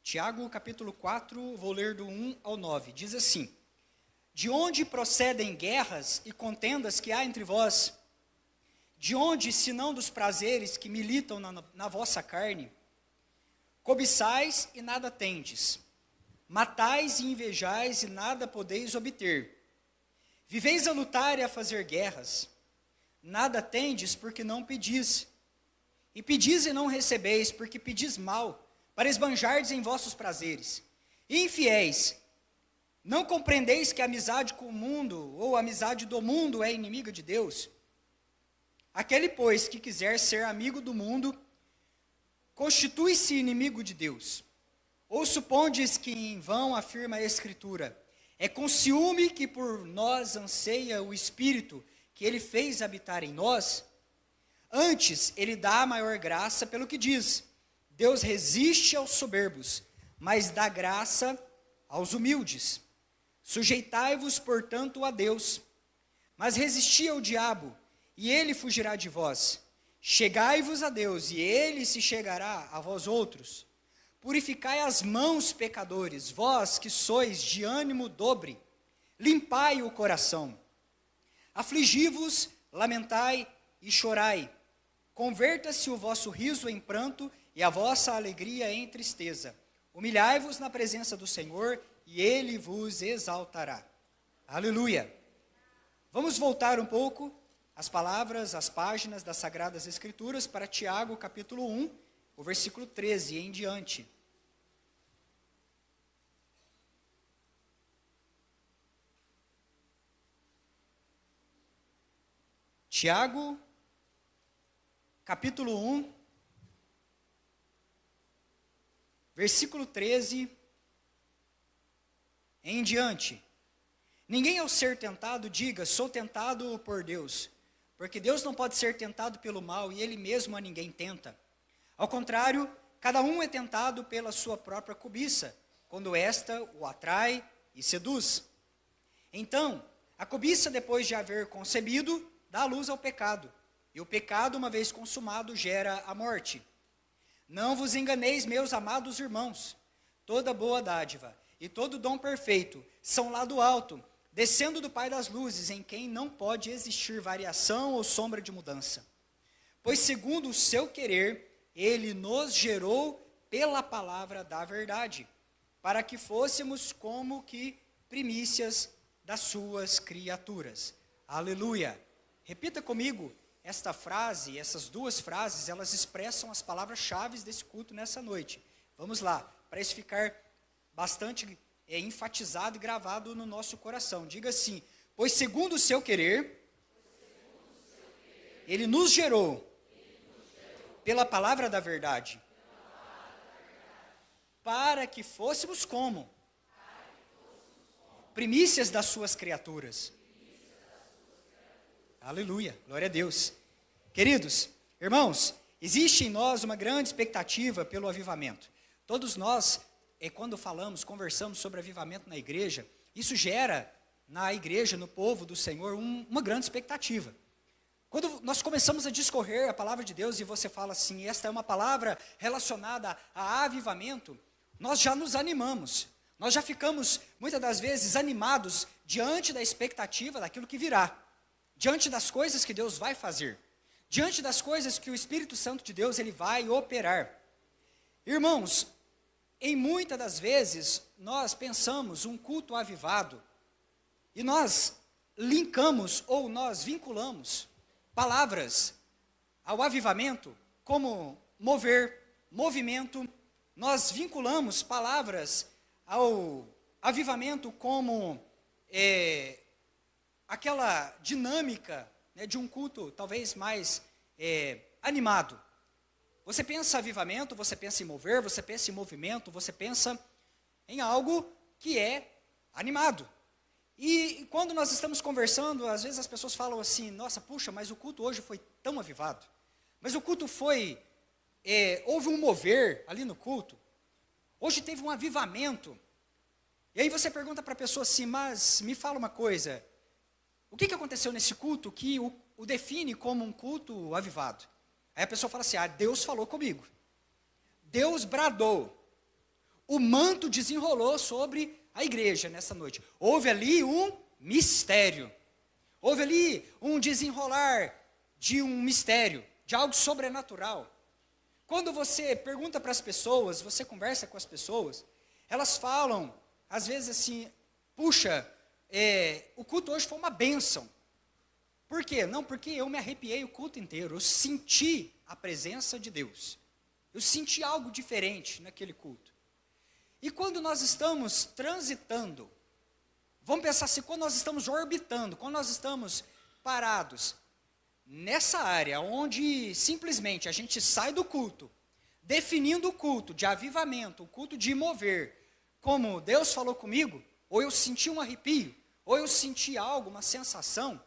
Tiago, capítulo 4, vou ler do 1 ao 9. Diz assim: De onde procedem guerras e contendas que há entre vós? De onde, senão dos prazeres que militam na vossa carne? Cobiçais e nada tendes. Matais e invejais e nada podeis obter. Viveis a lutar e a fazer guerras. Nada tendes porque não pedis. E pedis e não recebeis, porque pedis mal, para esbanjardes em vossos prazeres. E infiéis, não compreendeis que a amizade com o mundo, ou a amizade do mundo, é inimiga de Deus? Aquele, pois, que quiser ser amigo do mundo, constitui-se inimigo de Deus. Ou supondes que em vão afirma a Escritura: é com ciúme que por nós anseia o Espírito que ele fez habitar em nós? Antes, ele dá a maior graça pelo que diz: Deus resiste aos soberbos, mas dá graça aos humildes. Sujeitai-vos, portanto, a Deus. Mas resisti ao diabo, e ele fugirá de vós. Chegai-vos a Deus, e ele se chegará a vós outros. Purificai as mãos, pecadores, vós que sois de ânimo dobre. Limpai o coração. Afligi-vos, lamentai e chorai. Converta-se o vosso riso em pranto e a vossa alegria em tristeza. Humilhai-vos na presença do Senhor, e ele vos exaltará. Aleluia! Vamos voltar um pouco as palavras, as páginas das Sagradas Escrituras para Tiago, capítulo 1, o versículo 13 em diante. Tiago, capítulo 1, versículo 13 em diante. Ninguém ao ser tentado diga: sou tentado por Deus, porque Deus não pode ser tentado pelo mal e ele mesmo a ninguém tenta. Ao contrário, cada um é tentado pela sua própria cobiça, quando esta o atrai e seduz. Então, a cobiça, depois de haver concebido, dá luz ao pecado, e o pecado, uma vez consumado, gera a morte. Não vos enganeis, meus amados irmãos, toda boa dádiva e todo dom perfeito são lá do alto, descendo do Pai das luzes, em quem não pode existir variação ou sombra de mudança. Pois segundo o seu querer, ele nos gerou pela palavra da verdade, para que fôssemos como que primícias das suas criaturas. Aleluia! Repita comigo esta frase, essas duas frases, elas expressam as palavras-chave desse culto nessa noite. Vamos lá, para isso ficar bastante enfatizado e gravado no nosso coração. Diga assim: pois segundo o seu querer, ele nos gerou pela palavra da verdade, para que fôssemos como? Primícias das suas criaturas. Aleluia, glória a Deus. Queridos, irmãos, existe em nós uma grande expectativa pelo avivamento. Todos nós, quando conversamos sobre avivamento na igreja, isso gera na igreja, no povo do Senhor, uma grande expectativa. Quando nós começamos a discorrer a palavra de Deus e você fala assim: esta é uma palavra relacionada a avivamento, nós já nos animamos. Nós já ficamos, muitas das vezes, animados diante da expectativa daquilo que virá. Diante das coisas que Deus vai fazer, diante das coisas que o Espírito Santo de Deus ele vai operar. Irmãos, em muitas das vezes nós pensamos um culto avivado e nós linkamos ou nós vinculamos palavras ao avivamento como mover, movimento. Nós vinculamos palavras ao avivamento como aquela dinâmica, né, de um culto talvez mais animado. Você pensa avivamento, você pensa em mover, você pensa em movimento, você pensa em algo que é animado. E quando nós estamos conversando, às vezes as pessoas falam assim: nossa, puxa, mas o culto hoje foi tão avivado. Mas o culto foi, houve um mover ali no culto. Hoje teve um avivamento. E aí você pergunta para a pessoa assim: mas me fala uma coisa, o que aconteceu nesse culto que o define como um culto avivado? Aí a pessoa fala assim: Deus falou comigo. Deus bradou. o manto desenrolou sobre a igreja nessa noite. Houve ali um mistério. Houve ali um desenrolar de um mistério, de algo sobrenatural. Quando você pergunta para as pessoas, você conversa com as pessoas, elas falam, às vezes assim, puxa, o culto hoje foi uma bênção. Por quê? Não, porque eu me arrepiei o culto inteiro, eu senti a presença de Deus. Eu senti algo diferente naquele culto. E quando nós estamos transitando, vamos pensar assim, quando nós estamos orbitando, quando nós estamos parados, nessa área onde simplesmente a gente sai do culto, definindo o culto de avivamento, o culto de mover, como Deus falou comigo, ou eu senti um arrepio, ou eu senti algo, uma sensação,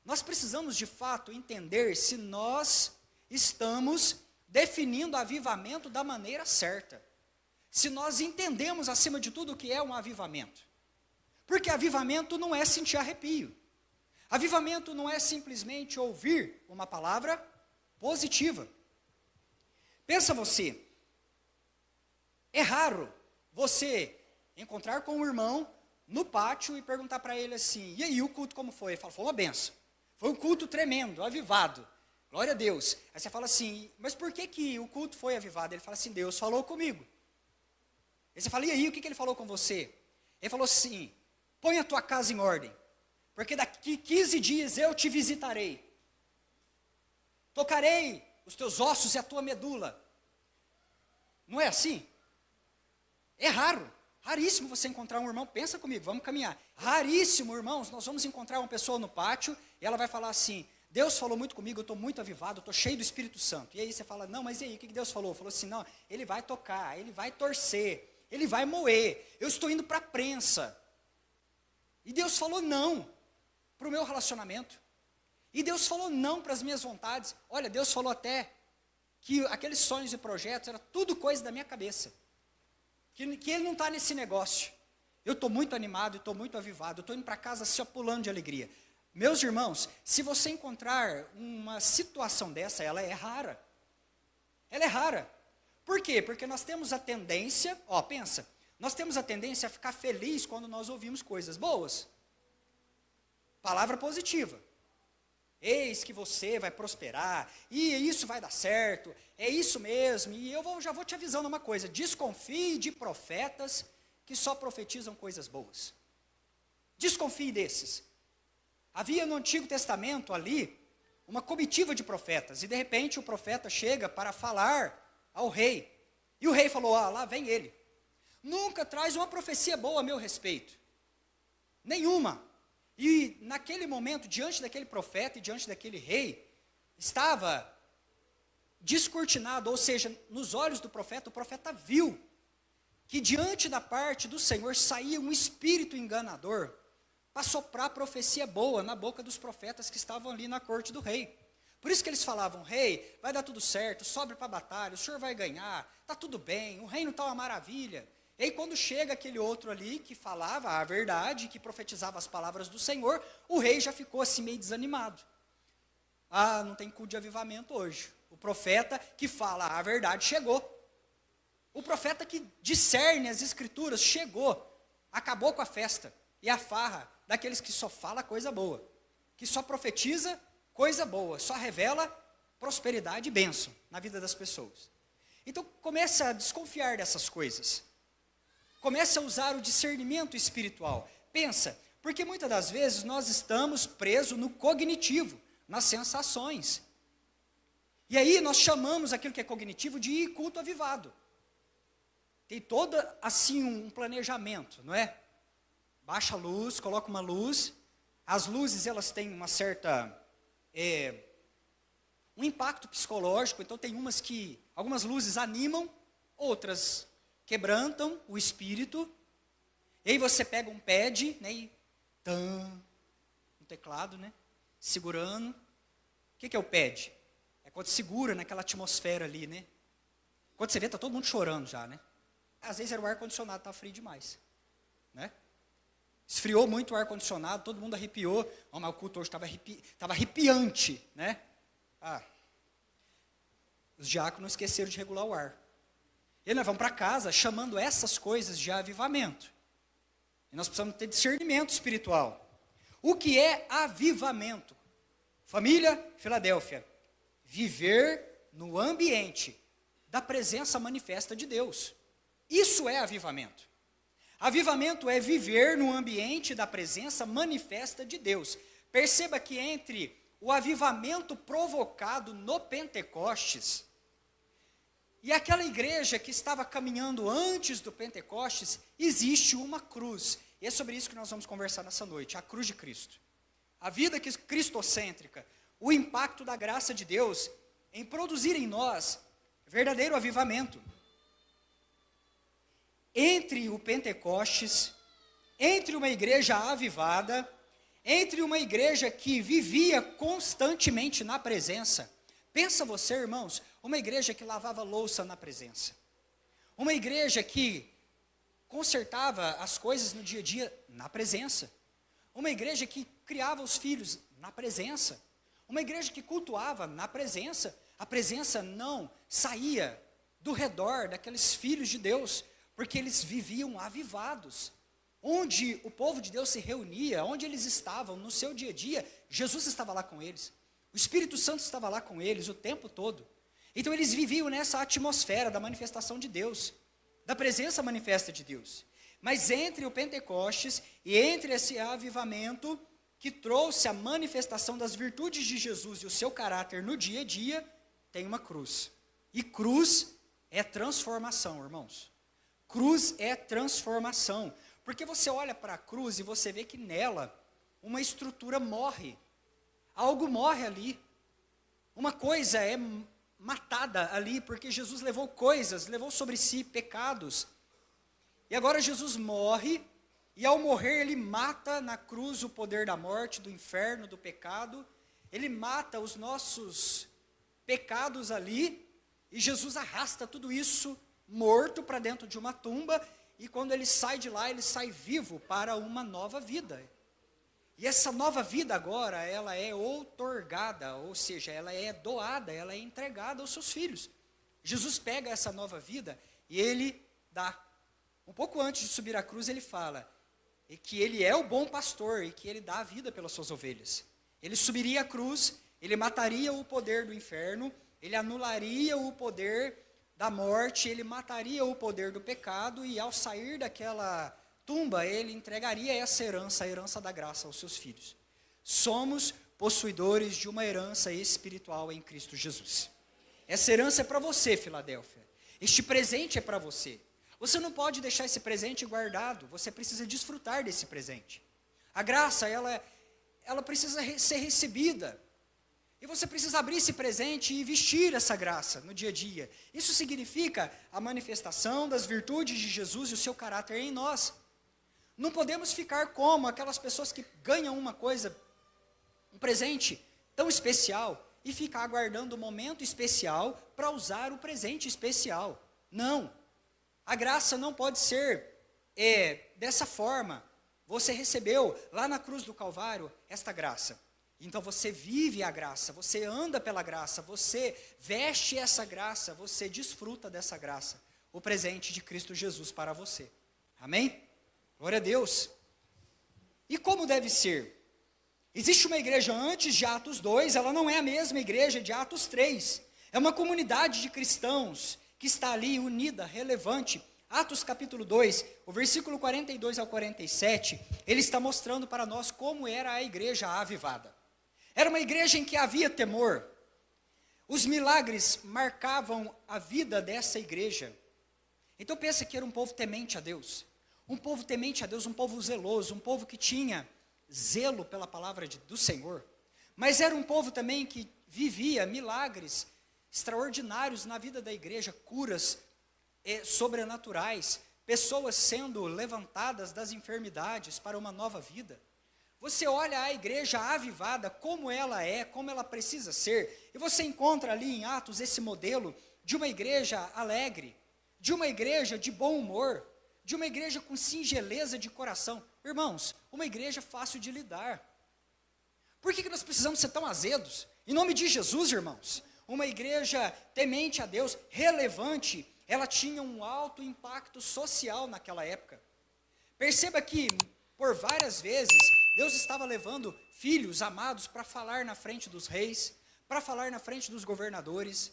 nós precisamos de fato entender se nós estamos definindo avivamento da maneira certa. Se nós entendemos acima de tudo o que é um avivamento. Porque avivamento não é sentir arrepio. Avivamento não é simplesmente ouvir uma palavra positiva. Pensa você, é raro você encontrar com um irmão no pátio e perguntar para ele assim, e aí o culto como foi? Ele fala, foi uma benção. Foi um culto tremendo, avivado. Glória a Deus. Aí você fala assim, mas por que o culto foi avivado? Ele fala assim, Deus falou comigo. Aí você fala, e aí o que ele falou com você? Ele falou assim, põe a tua casa em ordem, porque daqui 15 dias eu te visitarei. Tocarei os teus ossos e a tua medula. Não é assim? É raro. Raríssimo você encontrar um irmão, pensa comigo, vamos caminhar. Raríssimo, irmãos, nós vamos encontrar uma pessoa no pátio e ela vai falar assim, Deus falou muito comigo, eu estou muito avivado, eu estou cheio do Espírito Santo. E aí você fala, não, mas e aí, o que Deus falou? Falou assim, não, ele vai tocar, ele vai torcer, ele vai moer, eu estou indo para a prensa. E Deus falou não para o meu relacionamento. E Deus falou não para as minhas vontades. Olha, Deus falou até que aqueles sonhos e projetos era tudo coisa da minha cabeça. Que ele não está nesse negócio. Eu estou muito animado, estou muito avivado, eu estou indo para casa assim, pulando de alegria. Meus irmãos, se você encontrar uma situação dessa, ela é rara. Ela é rara. Por quê? Porque nós temos a tendência, pensa, nós temos a tendência a ficar feliz quando nós ouvimos coisas boas. Palavra positiva. Eis que você vai prosperar, e isso vai dar certo, é isso mesmo, e já vou te avisando uma coisa, desconfie de profetas que só profetizam coisas boas. Desconfie desses. Havia no Antigo Testamento ali, uma comitiva de profetas, e de repente o profeta chega para falar ao rei, e o rei falou, lá vem ele. Nunca traz uma profecia boa a meu respeito. Nenhuma. E naquele momento, diante daquele profeta e diante daquele rei, estava descortinado, ou seja, nos olhos do profeta, o profeta viu que diante da parte do Senhor saía um espírito enganador para soprar profecia boa na boca dos profetas que estavam ali na corte do rei. Por isso que eles falavam, rei, vai dar tudo certo, sobe para a batalha, o senhor vai ganhar, está tudo bem, o reino está uma maravilha. E aí quando chega aquele outro ali que falava a verdade, que profetizava as palavras do Senhor, o rei já ficou assim meio desanimado. Não tem culto de avivamento hoje. O profeta que fala a verdade chegou. O profeta que discerne as escrituras chegou. Acabou com a festa e a farra daqueles que só fala coisa boa, que só profetiza coisa boa, só revela prosperidade e bênção na vida das pessoas. Então começa a desconfiar dessas coisas. Comece a usar o discernimento espiritual. Pensa, porque muitas das vezes nós estamos presos no cognitivo, nas sensações. E aí nós chamamos aquilo que é cognitivo de culto avivado. Tem todo assim um planejamento, não é? Baixa a luz, coloca uma luz. As luzes elas têm uma certa um impacto psicológico. Então tem algumas luzes animam, outras quebrantam o espírito, e aí você pega um pad, né, e um teclado, né, segurando. O que é o pad? É quando segura naquela atmosfera ali, né. Quando você vê, está todo mundo chorando já, né. Às vezes era o ar-condicionado, estava frio demais, né. Esfriou muito o ar-condicionado, todo mundo arrepiou, mas o culto hoje estava arrepiante, né. Os diáconos esqueceram de regular o ar. E nós vamos para casa chamando essas coisas de avivamento. E nós precisamos ter discernimento espiritual. O que é avivamento? Família Filadélfia, viver no ambiente da presença manifesta de Deus. Isso é avivamento. Avivamento é viver no ambiente da presença manifesta de Deus. Perceba que entre o avivamento provocado no Pentecostes e aquela igreja que estava caminhando antes do Pentecostes, existe uma cruz. E é sobre isso que nós vamos conversar nessa noite, a cruz de Cristo. A vida cristocêntrica, o impacto da graça de Deus em produzir em nós verdadeiro avivamento. Entre o Pentecostes, entre uma igreja avivada, entre uma igreja que vivia constantemente na presença. Pensa você, irmãos, uma igreja que lavava louça na presença. Uma igreja que consertava as coisas no dia a dia na presença. Uma igreja que criava os filhos na presença. Uma igreja que cultuava na presença. A presença não saía do redor daqueles filhos de Deus, porque eles viviam avivados. Onde o povo de Deus se reunia, onde eles estavam no seu dia a dia, Jesus estava lá com eles. O Espírito Santo estava lá com eles o tempo todo. Então eles viviam nessa atmosfera da manifestação de Deus, da presença manifesta de Deus. Mas entre o Pentecostes e entre esse avivamento que trouxe a manifestação das virtudes de Jesus e o seu caráter no dia a dia, tem uma cruz. E cruz é transformação, irmãos. Cruz é transformação. Porque você olha para a cruz e você vê que nela uma estrutura morre. Algo morre ali. Uma coisa é matada ali, porque Jesus levou coisas, levou sobre si pecados. E agora Jesus morre, e ao morrer ele mata na cruz o poder da morte, do inferno, do pecado. Ele mata os nossos pecados ali, e Jesus arrasta tudo isso morto para dentro de uma tumba, e quando ele sai de lá, ele sai vivo para uma nova vida. E essa nova vida agora, ela é outorgada, ou seja, ela é doada, ela é entregada aos seus filhos. Jesus pega essa nova vida e ele dá. Um pouco antes de subir à cruz, ele fala que ele é o bom pastor e que ele dá a vida pelas suas ovelhas. Ele subiria à cruz, ele mataria o poder do inferno, ele anularia o poder da morte, ele mataria o poder do pecado, e ao sair daquela tumba, ele entregaria essa herança, a herança da graça aos seus filhos. Somos possuidores de uma herança espiritual em Cristo Jesus. Essa herança é para você, Filadélfia. Este presente é para você. Você não pode deixar esse presente guardado, você precisa desfrutar desse presente. A graça, ela precisa ser recebida. E você precisa abrir esse presente e vestir essa graça no dia a dia. Isso significa a manifestação das virtudes de Jesus e o seu caráter em nós. Não podemos ficar como aquelas pessoas que ganham uma coisa, um presente tão especial, e ficar aguardando o momento especial para usar o presente especial. Não. A graça não pode ser dessa forma. Você recebeu lá na cruz do Calvário esta graça. Então você vive a graça, você anda pela graça, você veste essa graça, você desfruta dessa graça, o presente de Cristo Jesus para você. Amém? Glória a Deus. E como deve ser? Existe uma igreja antes de Atos 2, ela não é a mesma igreja de Atos 3. É uma comunidade de cristãos que está ali unida, relevante. Atos capítulo 2, o versículo 42 ao 47, ele está mostrando para nós como era a igreja avivada. Era uma igreja em que havia temor. Os milagres marcavam a vida dessa igreja. Então pensa que era um povo temente a Deus. Um povo temente a Deus, um povo zeloso, um povo que tinha zelo pela palavra do Senhor. Mas era um povo também que vivia milagres extraordinários na vida da igreja, curas sobrenaturais, pessoas sendo levantadas das enfermidades para uma nova vida. Você olha a igreja avivada, como ela é, como ela precisa ser, e você encontra ali em Atos esse modelo de uma igreja alegre, de uma igreja de bom humor, de uma igreja com singeleza de coração. Irmãos, uma igreja fácil de lidar. Por que nós precisamos ser tão azedos? Em nome de Jesus, irmãos, uma igreja temente a Deus, relevante, ela tinha um alto impacto social naquela época. Perceba que, por várias vezes, Deus estava levando filhos amados para falar na frente dos reis, para falar na frente dos governadores.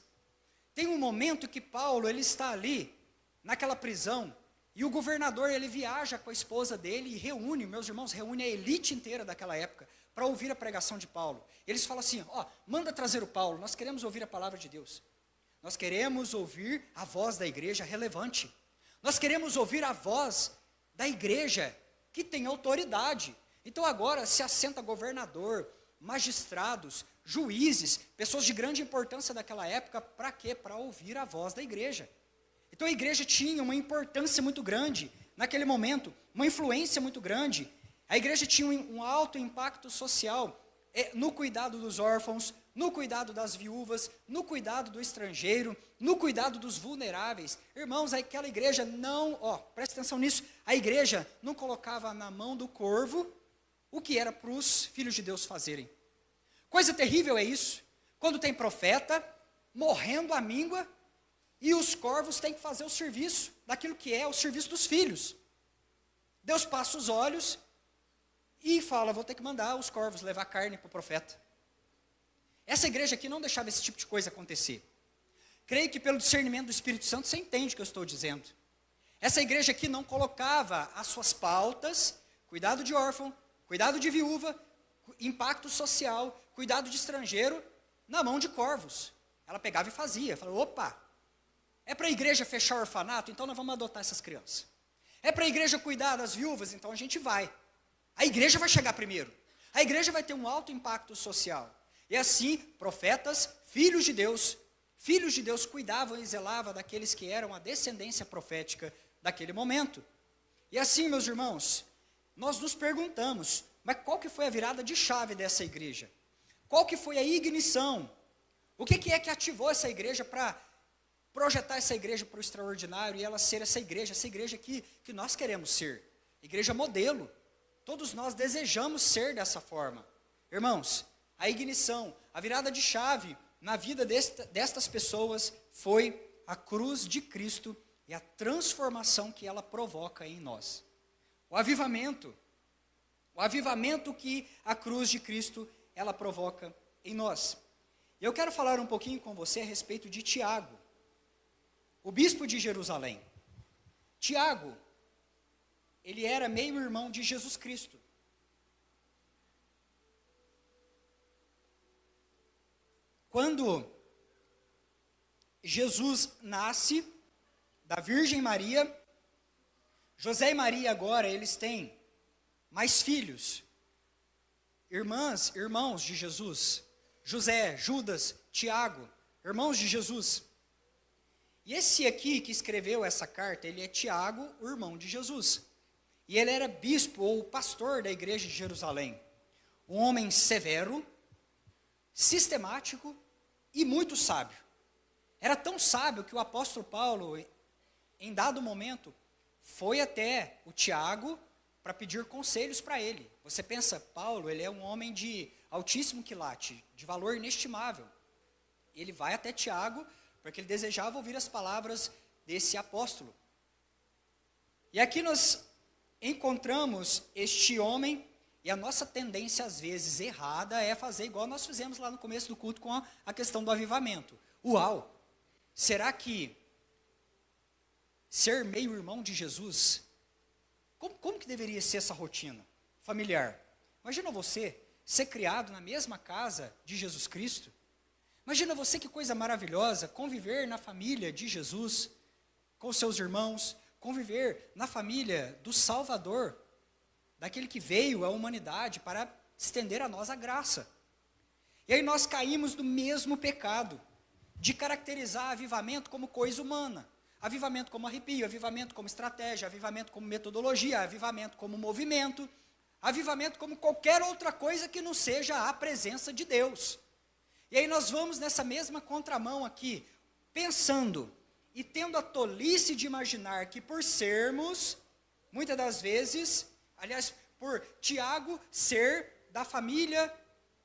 Tem um momento que Paulo, ele está ali, naquela prisão, e o governador, ele viaja com a esposa dele e reúne, meus irmãos, reúne a elite inteira daquela época, para ouvir a pregação de Paulo. Eles falam assim, manda trazer o Paulo, nós queremos ouvir a palavra de Deus. Nós queremos ouvir a voz da igreja relevante. Nós queremos ouvir a voz da igreja que tem autoridade. Então agora se assenta governador, magistrados, juízes, pessoas de grande importância daquela época, para quê? Para ouvir a voz da igreja. Então a igreja tinha uma importância muito grande naquele momento, uma influência muito grande. A igreja tinha um alto impacto social no cuidado dos órfãos, no cuidado das viúvas, no cuidado do estrangeiro, no cuidado dos vulneráveis. Irmãos, aquela igreja não, presta atenção nisso, a igreja não colocava na mão do corvo o que era para os filhos de Deus fazerem. Coisa terrível é isso, quando tem profeta morrendo à míngua, e os corvos têm que fazer o serviço, daquilo que é o serviço dos filhos. Deus passa os olhos e fala, vou ter que mandar os corvos levar carne para o profeta. Essa igreja aqui não deixava esse tipo de coisa acontecer. Creio que pelo discernimento do Espírito Santo você entende o que eu estou dizendo. Essa igreja aqui não colocava as suas pautas, cuidado de órfão, cuidado de viúva, impacto social, cuidado de estrangeiro, na mão de corvos. Ela pegava e fazia, falava, opa, é para a igreja fechar o orfanato? Então nós vamos adotar essas crianças. É para a igreja cuidar das viúvas? Então a gente vai. A igreja vai chegar primeiro. A igreja vai ter um alto impacto social. E assim, profetas, filhos de Deus cuidavam e zelavam daqueles que eram a descendência profética daquele momento. E assim, meus irmãos, nós nos perguntamos, mas qual que foi a virada de chave dessa igreja? Qual que foi a ignição? O que é que ativou essa igreja para projetar essa igreja para o extraordinário e ela ser essa igreja que nós queremos ser? Igreja modelo. Todos nós desejamos ser dessa forma. Irmãos, a ignição, a virada de chave na vida destas pessoas foi a cruz de Cristo e a transformação que ela provoca em nós. O avivamento que a cruz de Cristo ela provoca em nós. Eu quero falar um pouquinho com você a respeito de Tiago, o bispo de Jerusalém. Tiago, ele era meio-irmão de Jesus Cristo. Quando Jesus nasce da Virgem Maria, José e Maria agora, eles têm mais filhos, irmãos de Jesus, José, Judas, Tiago, irmãos de Jesus. E esse aqui que escreveu essa carta, ele é Tiago, o irmão de Jesus. E ele era bispo ou pastor da igreja de Jerusalém. Um homem severo, sistemático e muito sábio. Era tão sábio que o apóstolo Paulo, em dado momento, foi até o Tiago para pedir conselhos para ele. Você pensa, Paulo, ele é um homem de altíssimo quilate, de valor inestimável. Ele vai até Tiago porque ele desejava ouvir as palavras desse apóstolo. E aqui nós encontramos este homem, e a nossa tendência, às vezes, errada, é fazer igual nós fizemos lá no começo do culto com a questão do avivamento. Uau! Será que ser meio-irmão de Jesus, como que deveria ser essa rotina familiar? Imagina você ser criado na mesma casa de Jesus Cristo. Imagina você, que coisa maravilhosa, conviver na família de Jesus, com seus irmãos, conviver na família do Salvador, daquele que veio à humanidade para estender a nós a graça. E aí nós caímos no mesmo pecado, de caracterizar avivamento como coisa humana, avivamento como arrepio, avivamento como estratégia, avivamento como metodologia, avivamento como movimento, avivamento como qualquer outra coisa que não seja a presença de Deus. E aí nós vamos nessa mesma contramão aqui, pensando e tendo a tolice de imaginar que por sermos, muitas das vezes, aliás, por Tiago ser da família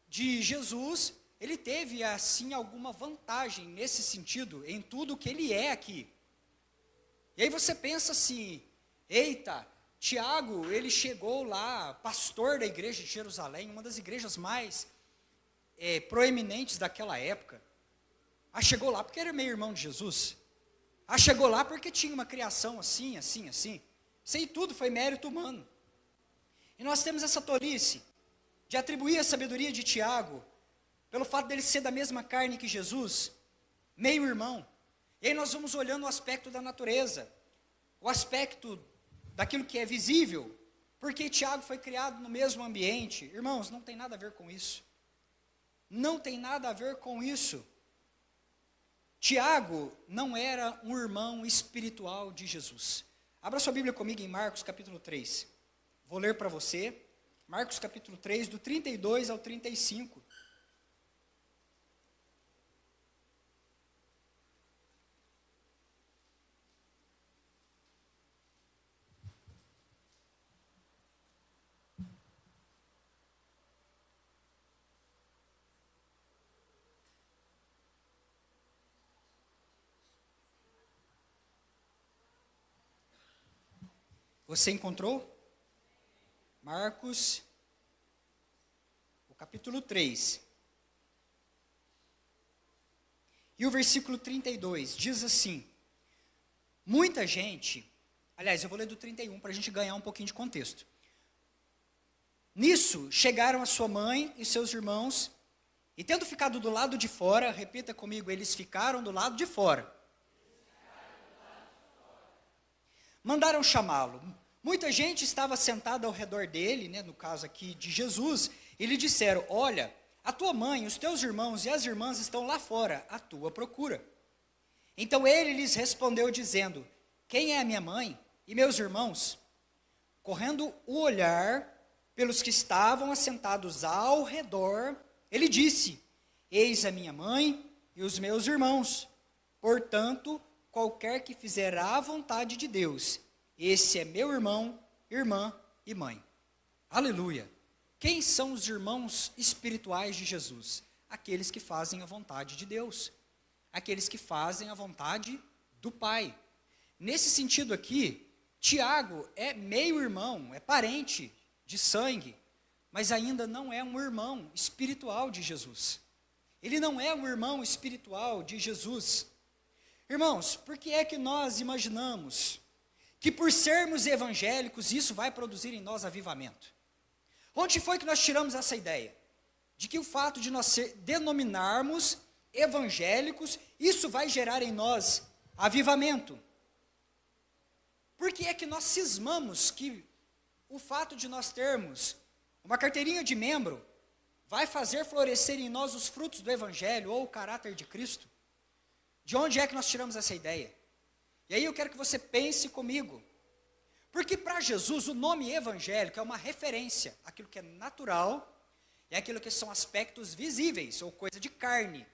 de Jesus, ele teve assim alguma vantagem nesse sentido, em tudo que ele é aqui. E aí você pensa assim, eita, Tiago, ele chegou lá, pastor da igreja de Jerusalém, uma das igrejas mais proeminentes daquela época. Chegou lá porque era meio irmão de Jesus. Chegou lá porque tinha uma criação assim, assim, assim. Isso aí tudo foi mérito humano. E nós temos essa tolice de atribuir a sabedoria de Tiago, pelo fato dele ser da mesma carne que Jesus, meio irmão. E aí nós vamos olhando o aspecto da natureza, o aspecto daquilo que é visível, porque Tiago foi criado no mesmo ambiente. Irmãos, não tem nada a ver com isso. Não tem nada a ver com isso. Tiago não era um irmão espiritual de Jesus. Abra sua Bíblia comigo em Marcos capítulo 3. Vou ler para você. Marcos capítulo 3, do 32 ao 35. Você encontrou? Marcos, o capítulo 3. E o versículo 32 diz assim: muita gente, aliás, eu vou ler do 31 para a gente ganhar um pouquinho de contexto. Nisso, chegaram a sua mãe e seus irmãos, e tendo ficado do lado de fora, repita comigo, eles ficaram do lado de fora. Mandaram chamá-lo. Muita gente estava sentada ao redor dele, no caso aqui de Jesus, e lhe disseram: olha, a tua mãe, os teus irmãos e as irmãs estão lá fora, à tua procura. Então ele lhes respondeu dizendo: quem é a minha mãe e meus irmãos? Correndo o olhar pelos que estavam assentados ao redor, ele disse: eis a minha mãe e os meus irmãos. Portanto, qualquer que fizer a vontade de Deus, esse é meu irmão, irmã e mãe. Aleluia! Quem são os irmãos espirituais de Jesus? Aqueles que fazem a vontade de Deus. Aqueles que fazem a vontade do Pai. Nesse sentido aqui, Tiago é meio irmão, é parente de sangue, mas ainda não é um irmão espiritual de Jesus. Ele não é um irmão espiritual de Jesus. Irmãos, por que é que nós imaginamos que por sermos evangélicos, isso vai produzir em nós avivamento? Onde foi que nós tiramos essa ideia? De que o fato de nós denominarmos evangélicos, isso vai gerar em nós avivamento. Por que é que nós cismamos que o fato de nós termos uma carteirinha de membro vai fazer florescer em nós os frutos do evangelho ou o caráter de Cristo? De onde é que nós tiramos essa ideia? E aí eu quero que você pense comigo. Porque para Jesus o nome evangélico é uma referência àquilo que é natural e àquilo que são aspectos visíveis ou coisa de carne.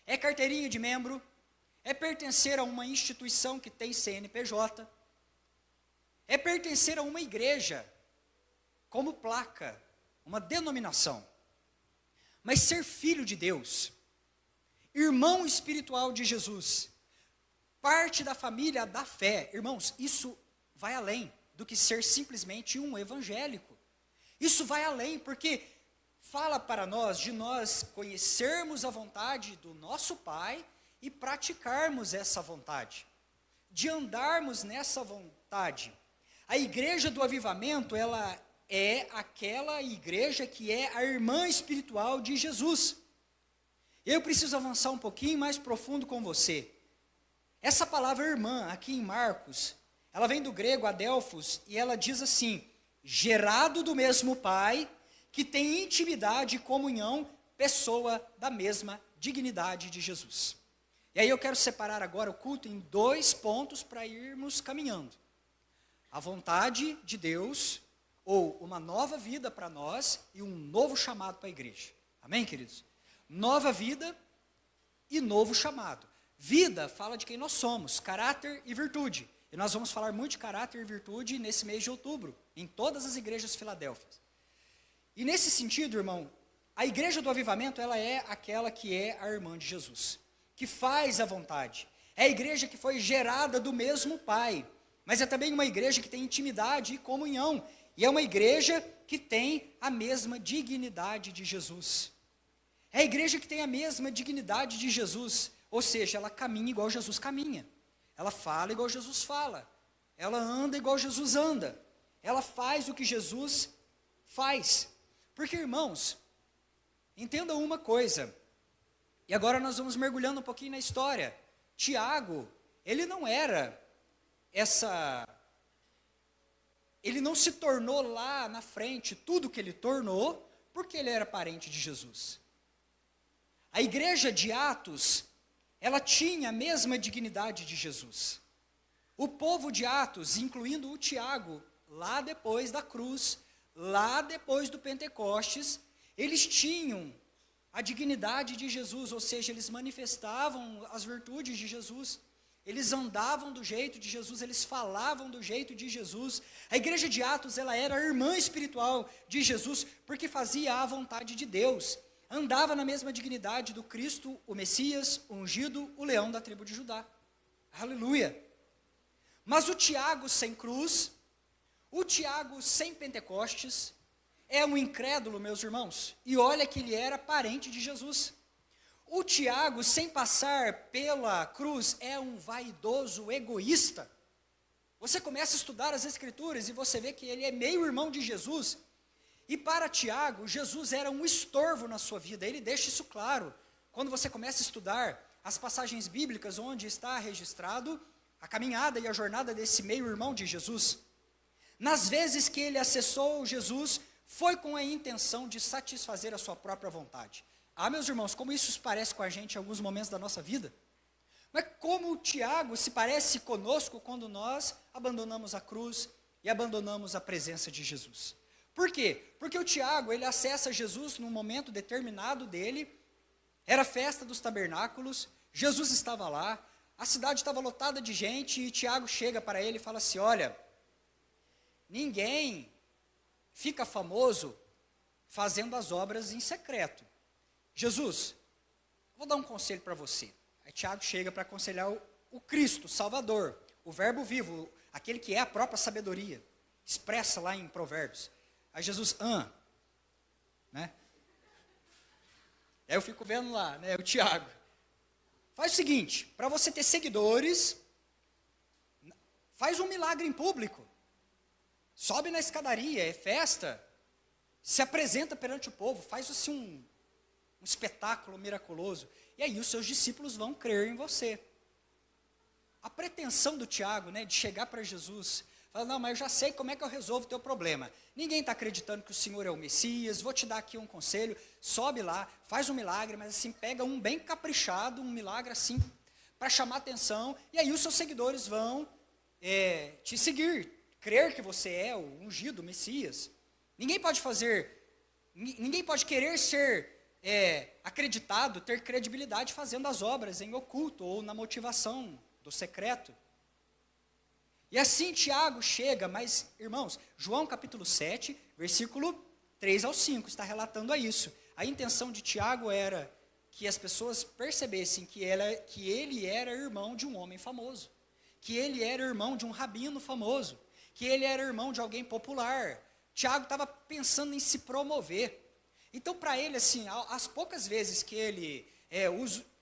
É carteirinha de membro, é pertencer a uma instituição que tem CNPJ, é pertencer a uma igreja como placa, uma denominação. Mas ser filho de Deus, irmão espiritual de Jesus, parte da família da fé, irmãos, isso vai além do que ser simplesmente um evangélico. Isso vai além, porque fala para nós de nós conhecermos a vontade do nosso Pai e praticarmos essa vontade, de andarmos nessa vontade. A igreja do avivamento, ela é aquela igreja que é a irmã espiritual de Jesus. Eu preciso avançar um pouquinho mais profundo com você. Essa palavra irmã, aqui em Marcos, ela vem do grego adelphos, e ela diz assim: gerado do mesmo Pai, que tem intimidade e comunhão, pessoa da mesma dignidade de Jesus. E aí eu quero separar agora o culto em 2 pontos para irmos caminhando. A vontade de Deus, ou uma nova vida para nós, e um novo chamado para a igreja. Amém, queridos? Nova vida e novo chamado. Vida fala de quem nós somos, caráter e virtude. E nós vamos falar muito de caráter e virtude nesse mês de outubro, em todas as igrejas filadélfias. E nesse sentido, irmão, a igreja do avivamento, ela é aquela que é a irmã de Jesus, que faz a vontade. É a igreja que foi gerada do mesmo Pai, mas é também uma igreja que tem intimidade e comunhão, e é uma igreja que tem a mesma dignidade de Jesus. É a igreja que tem a mesma dignidade de Jesus, ou seja, ela caminha igual Jesus caminha, ela fala igual Jesus fala, ela anda igual Jesus anda, ela faz o que Jesus faz. Porque, irmãos, entendam uma coisa, e agora nós vamos mergulhando um pouquinho na história. Tiago, ele não se tornou lá na frente tudo que ele tornou, porque ele era parente de Jesus. A igreja de Atos, ela tinha a mesma dignidade de Jesus. O povo de Atos, incluindo o Tiago, lá depois da cruz, lá depois do Pentecostes, eles tinham a dignidade de Jesus, ou seja, eles manifestavam as virtudes de Jesus, eles andavam do jeito de Jesus, eles falavam do jeito de Jesus. A igreja de Atos, ela era a irmã espiritual de Jesus, porque fazia a vontade de Deus, andava na mesma dignidade do Cristo, o Messias, o ungido, o leão da tribo de Judá. Aleluia! Mas o Tiago sem cruz, o Tiago sem Pentecostes, é um incrédulo, meus irmãos, e olha que ele era parente de Jesus. O Tiago, sem passar pela cruz, é um vaidoso egoísta. Você começa a estudar as Escrituras e você vê que ele é meio irmão de Jesus. E para Tiago, Jesus era um estorvo na sua vida, ele deixa isso claro. Quando você começa a estudar as passagens bíblicas onde está registrado a caminhada e a jornada desse meio irmão de Jesus. Nas vezes que ele acessou Jesus, foi com a intenção de satisfazer a sua própria vontade. Ah, meus irmãos, como isso se parece com a gente em alguns momentos da nossa vida? Mas como o Tiago se parece conosco quando nós abandonamos a cruz e abandonamos a presença de Jesus. Por quê? Porque o Tiago, ele acessa Jesus num momento determinado dele, era festa dos tabernáculos, Jesus estava lá, a cidade estava lotada de gente, e Tiago chega para ele e fala assim, olha, ninguém fica famoso fazendo as obras em secreto. Jesus, vou dar um conselho para você. Aí Tiago chega para aconselhar o Cristo, o Salvador, o verbo vivo, aquele que é a própria sabedoria, expressa lá em Provérbios. Aí Jesus, né? Aí eu fico vendo lá, né, o Tiago. Faz o seguinte, para você ter seguidores, faz um milagre em público. Sobe na escadaria, é festa, se apresenta perante o povo, faz assim um espetáculo miraculoso, e aí os seus discípulos vão crer em você. A pretensão do Tiago, né, de chegar para Jesus, falar, não, mas eu já sei como é que eu resolvo o teu problema. Ninguém está acreditando que o Senhor é o Messias, vou te dar aqui um conselho, sobe lá, faz um milagre, mas assim, pega um bem caprichado, um milagre assim, para chamar atenção, e aí os seus seguidores vão te seguir, crer que você é o ungido, o Messias. Ninguém pode querer ser acreditado, ter credibilidade fazendo as obras em oculto ou na motivação do secreto. E assim Tiago chega, mas, irmãos, João capítulo 7, versículo 3 ao 5, está relatando a isso. A intenção de Tiago era que as pessoas percebessem que ele era irmão de um homem famoso, que ele era irmão de um rabino famoso, que ele era irmão de alguém popular. Tiago estava pensando em se promover. Então, para ele, assim, as poucas vezes que ele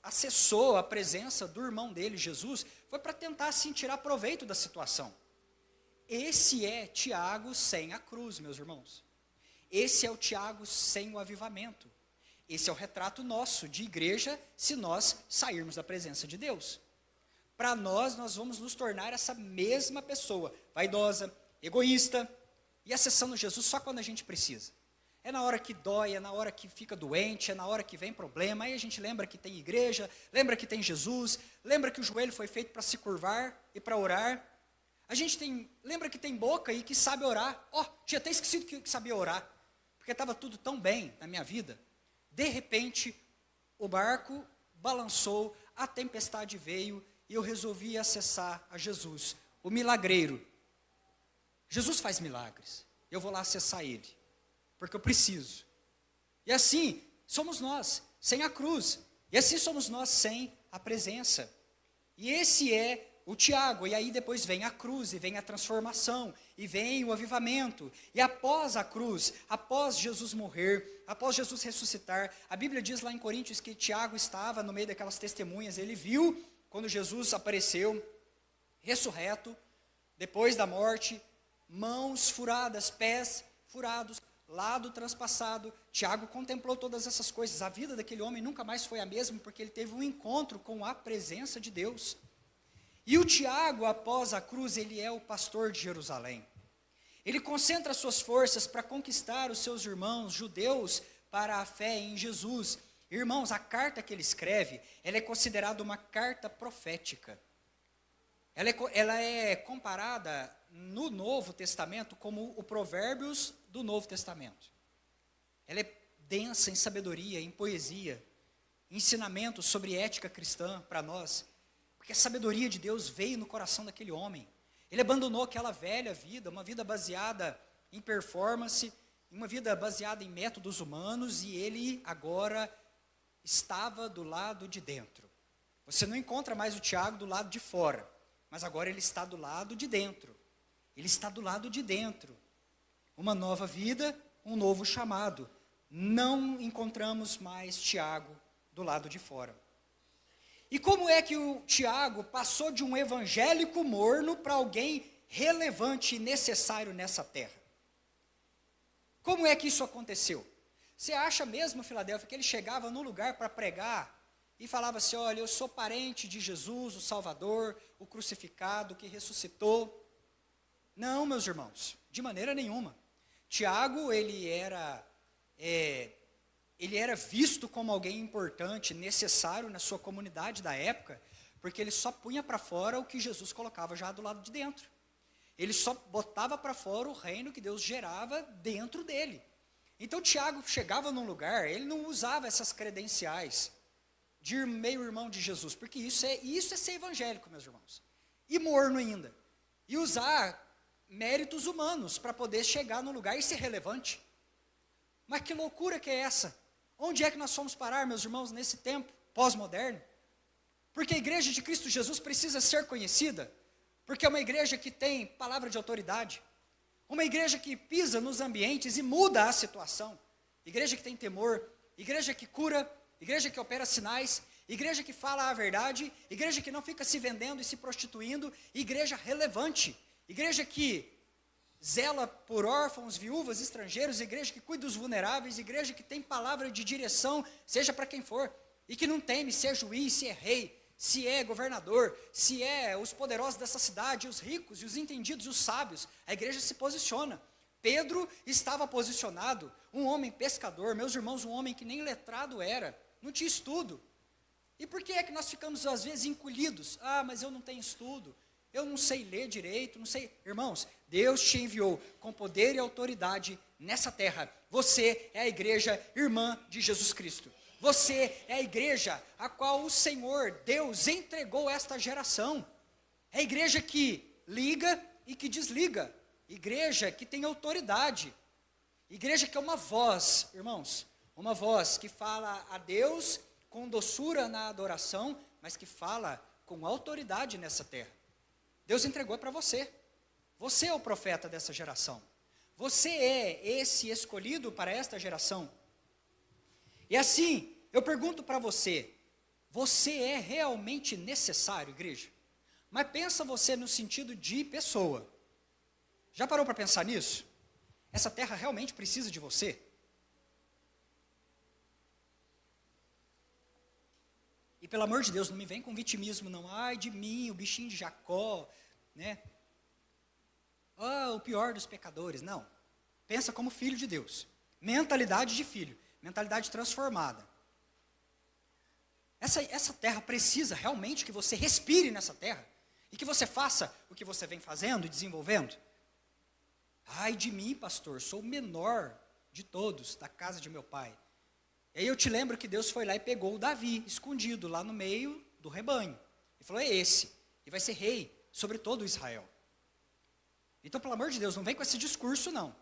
acessou a presença do irmão dele, Jesus, foi para tentar, assim, tirar proveito da situação. Esse é Tiago sem a cruz, meus irmãos. Esse é o Tiago sem o avivamento. Esse é o retrato nosso de igreja, se nós sairmos da presença de Deus. Para nós vamos nos tornar essa mesma pessoa, vaidosa, egoísta, e acessando Jesus só quando a gente precisa. É na hora que dói, é na hora que fica doente, é na hora que vem problema, aí a gente lembra que tem igreja, lembra que tem Jesus, lembra que o joelho foi feito para se curvar e para orar. A gente lembra que tem boca e que sabe orar. Tinha até esquecido que sabia orar, porque estava tudo tão bem na minha vida. De repente, o barco balançou, a tempestade veio, e eu resolvi acessar a Jesus, o milagreiro. Jesus faz milagres, eu vou lá acessar Ele, porque eu preciso. E assim somos nós, sem a cruz. E assim somos nós sem a presença. E esse é o Tiago, e aí depois vem a cruz, e vem a transformação, e vem o avivamento. E após a cruz, após Jesus morrer, após Jesus ressuscitar, a Bíblia diz lá em Coríntios que Tiago estava no meio daquelas testemunhas, ele viu quando Jesus apareceu, ressurreto, depois da morte, mãos furadas, pés furados, lado transpassado. Tiago contemplou todas essas coisas. A vida daquele homem nunca mais foi a mesma, porque ele teve um encontro com a presença de Deus. E o Tiago, após a cruz, ele é o pastor de Jerusalém. Ele concentra suas forças para conquistar os seus irmãos judeus para a fé em Jesus. Irmãos, a carta que ele escreve, ela é considerada uma carta profética. Ela é comparada no Novo Testamento como o Provérbios do Novo Testamento. Ela é densa em sabedoria, em poesia, em ensinamentos sobre ética cristã para nós. Porque a sabedoria de Deus veio no coração daquele homem. Ele abandonou aquela velha vida, uma vida baseada em performance, uma vida baseada em métodos humanos, e ele agora estava do lado de dentro. Você não encontra mais o Tiago do lado de fora, mas agora ele está do lado de dentro. Ele está do lado de dentro. Uma nova vida, um novo chamado. Não encontramos mais Tiago do lado de fora. E como é que o Tiago passou de um evangélico morno para alguém relevante e necessário nessa terra? Como é que isso aconteceu? Você acha mesmo, Filadélfia, que ele chegava num lugar para pregar e falava assim: olha, eu sou parente de Jesus, o Salvador, o crucificado, que ressuscitou? Não, meus irmãos, de maneira nenhuma. Tiago, ele era visto como alguém importante, necessário na sua comunidade da época, porque ele só punha para fora o que Jesus colocava já do lado de dentro. Ele só botava para fora o reino que Deus gerava dentro dele. Então Tiago chegava num lugar, ele não usava essas credenciais de meio irmão de Jesus, porque isso é ser evangélico, meus irmãos. E morno ainda. E usar méritos humanos para poder chegar num lugar e ser relevante. Mas que loucura que é essa? Onde é que nós fomos parar, meus irmãos, nesse tempo pós-moderno? Porque a igreja de Cristo Jesus precisa ser conhecida, porque é uma igreja que tem palavra de autoridade, uma igreja que pisa nos ambientes e muda a situação, igreja que tem temor, igreja que cura, igreja que opera sinais, igreja que fala a verdade, igreja que não fica se vendendo e se prostituindo, igreja relevante, igreja que zela por órfãos, viúvas, estrangeiros, igreja que cuida dos vulneráveis, igreja que tem palavra de direção, seja para quem for, e que não teme se é juiz, se é rei, se é governador, se é os poderosos dessa cidade, os ricos, e os entendidos, e os sábios. A igreja se posiciona. Pedro estava posicionado, um homem pescador, meus irmãos, um homem que nem letrado era, não tinha estudo. E por que é que nós ficamos às vezes encolhidos? Ah, mas eu não tenho estudo, eu não sei ler direito, não sei. Irmãos, Deus te enviou com poder e autoridade nessa terra. Você é a igreja irmã de Jesus Cristo. Você é a igreja a qual o Senhor, Deus, entregou esta geração. É a igreja que liga e que desliga. Igreja que tem autoridade. Igreja que é uma voz, irmãos. Uma voz que fala a Deus com doçura na adoração, mas que fala com autoridade nessa terra. Deus entregou para você. Você é o profeta dessa geração. Você é esse escolhido para esta geração. E assim, eu pergunto para você, você é realmente necessário, igreja? Mas pensa você no sentido de pessoa. Já parou para pensar nisso? Essa terra realmente precisa de você? E pelo amor de Deus, não me vem com vitimismo não. Ai de mim, o bichinho de Jacó, né? Ah, o pior dos pecadores. Não. Pensa como filho de Deus. Mentalidade de filho. Mentalidade transformada. Essa terra precisa realmente que você respire nessa terra. E que você faça o que você vem fazendo e desenvolvendo. Ai de mim, pastor, sou o menor de todos da casa de meu pai. E aí eu te lembro que Deus foi lá e pegou o Davi, escondido lá no meio do rebanho. E falou, é esse. E vai ser rei sobre todo Israel. Então, pelo amor de Deus, não vem com esse discurso não.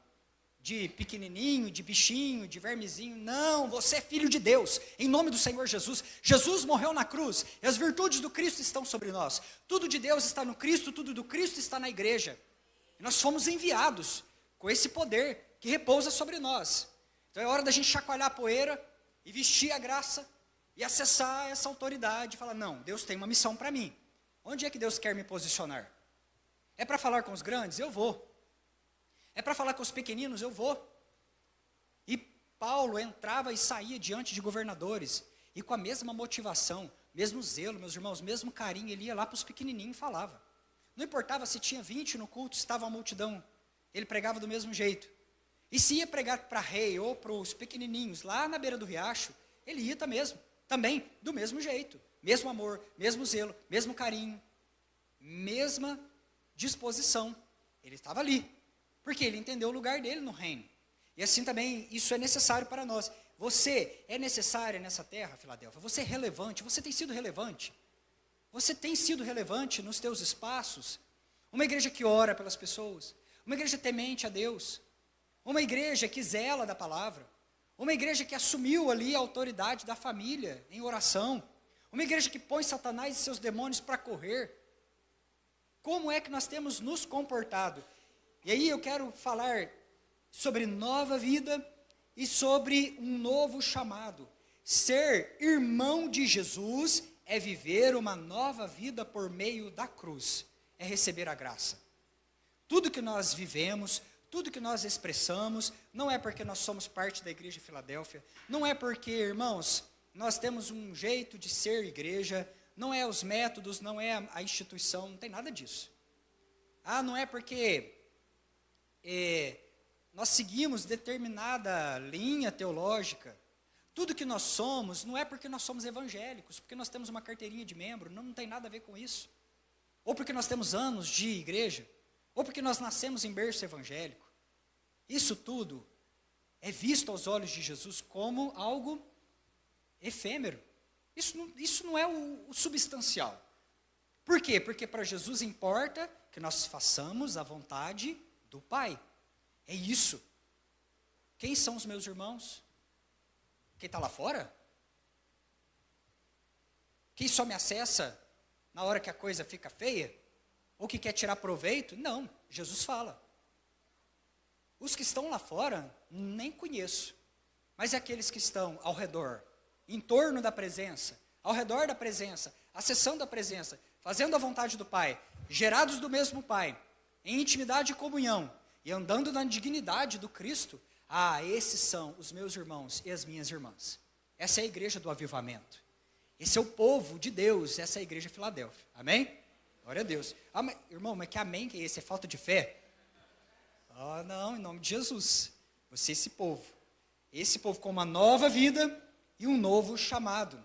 de pequenininho, de bichinho, de vermezinho. Não, você é filho de Deus, em nome do Senhor Jesus. Jesus morreu na cruz, e as virtudes do Cristo estão sobre nós. Tudo de Deus está no Cristo, tudo do Cristo está na igreja. E nós fomos enviados com esse poder que repousa sobre nós. Então é hora da gente chacoalhar a poeira e vestir a graça e acessar essa autoridade e falar, não, Deus tem uma missão para mim. Onde é que Deus quer me posicionar? É para falar com os grandes? Eu vou. É para falar com os pequeninos? Eu vou. E Paulo entrava e saía diante de governadores, e com a mesma motivação, mesmo zelo, meus irmãos, mesmo carinho, ele ia lá para os pequenininhos e falava. Não importava se tinha 20 no culto, estava uma multidão, ele pregava do mesmo jeito. E se ia pregar para rei ou para os pequenininhos, lá na beira do riacho, ele ia também do mesmo jeito. Mesmo amor, mesmo zelo, mesmo carinho, mesma disposição. Ele estava ali, porque ele entendeu o lugar dele no reino. E assim também, isso é necessário para nós. Você é necessária nessa terra, Filadélfia. Você é relevante, você tem sido relevante. Você tem sido relevante nos teus espaços. Uma igreja que ora pelas pessoas. Uma igreja temente a Deus. Uma igreja que zela da palavra. Uma igreja que assumiu ali a autoridade da família em oração. Uma igreja que põe Satanás e seus demônios para correr. Como é que nós temos nos comportado? E aí eu quero falar sobre nova vida e sobre um novo chamado. Ser irmão de Jesus é viver uma nova vida por meio da cruz. É receber a graça. Tudo que nós vivemos, tudo que nós expressamos, não é porque nós somos parte da igreja de Filadélfia, não é porque, irmãos, nós temos um jeito de ser igreja, não é os métodos, não é a instituição, não tem nada disso. Não é porque nós seguimos determinada linha teológica. Tudo que nós somos, não é porque nós somos evangélicos, porque nós temos uma carteirinha de membro, não tem nada a ver com isso. Ou porque nós temos anos de igreja, ou porque nós nascemos em berço evangélico. Isso tudo é visto aos olhos de Jesus como algo efêmero. Isso não é o substancial. Por quê? Porque para Jesus importa que nós façamos a vontade do Pai. É isso. Quem são os meus irmãos? Quem está lá fora? Quem só me acessa na hora que a coisa fica feia? Ou que quer tirar proveito? Não, Jesus fala. Os que estão lá fora, nem conheço. Mas é aqueles que estão ao redor, em torno da presença, ao redor da presença, acessando a presença, fazendo a vontade do Pai, gerados do mesmo Pai, em intimidade e comunhão, e andando na dignidade do Cristo, esses são os meus irmãos e as minhas irmãs. Essa é a igreja do avivamento. Esse é o povo de Deus, essa é a igreja de Filadélfia. Amém? Glória a Deus. Irmão, mas que amém que é esse? É falta de fé? Não, em nome de Jesus. Você é esse povo. Esse povo com uma nova vida e um novo chamado.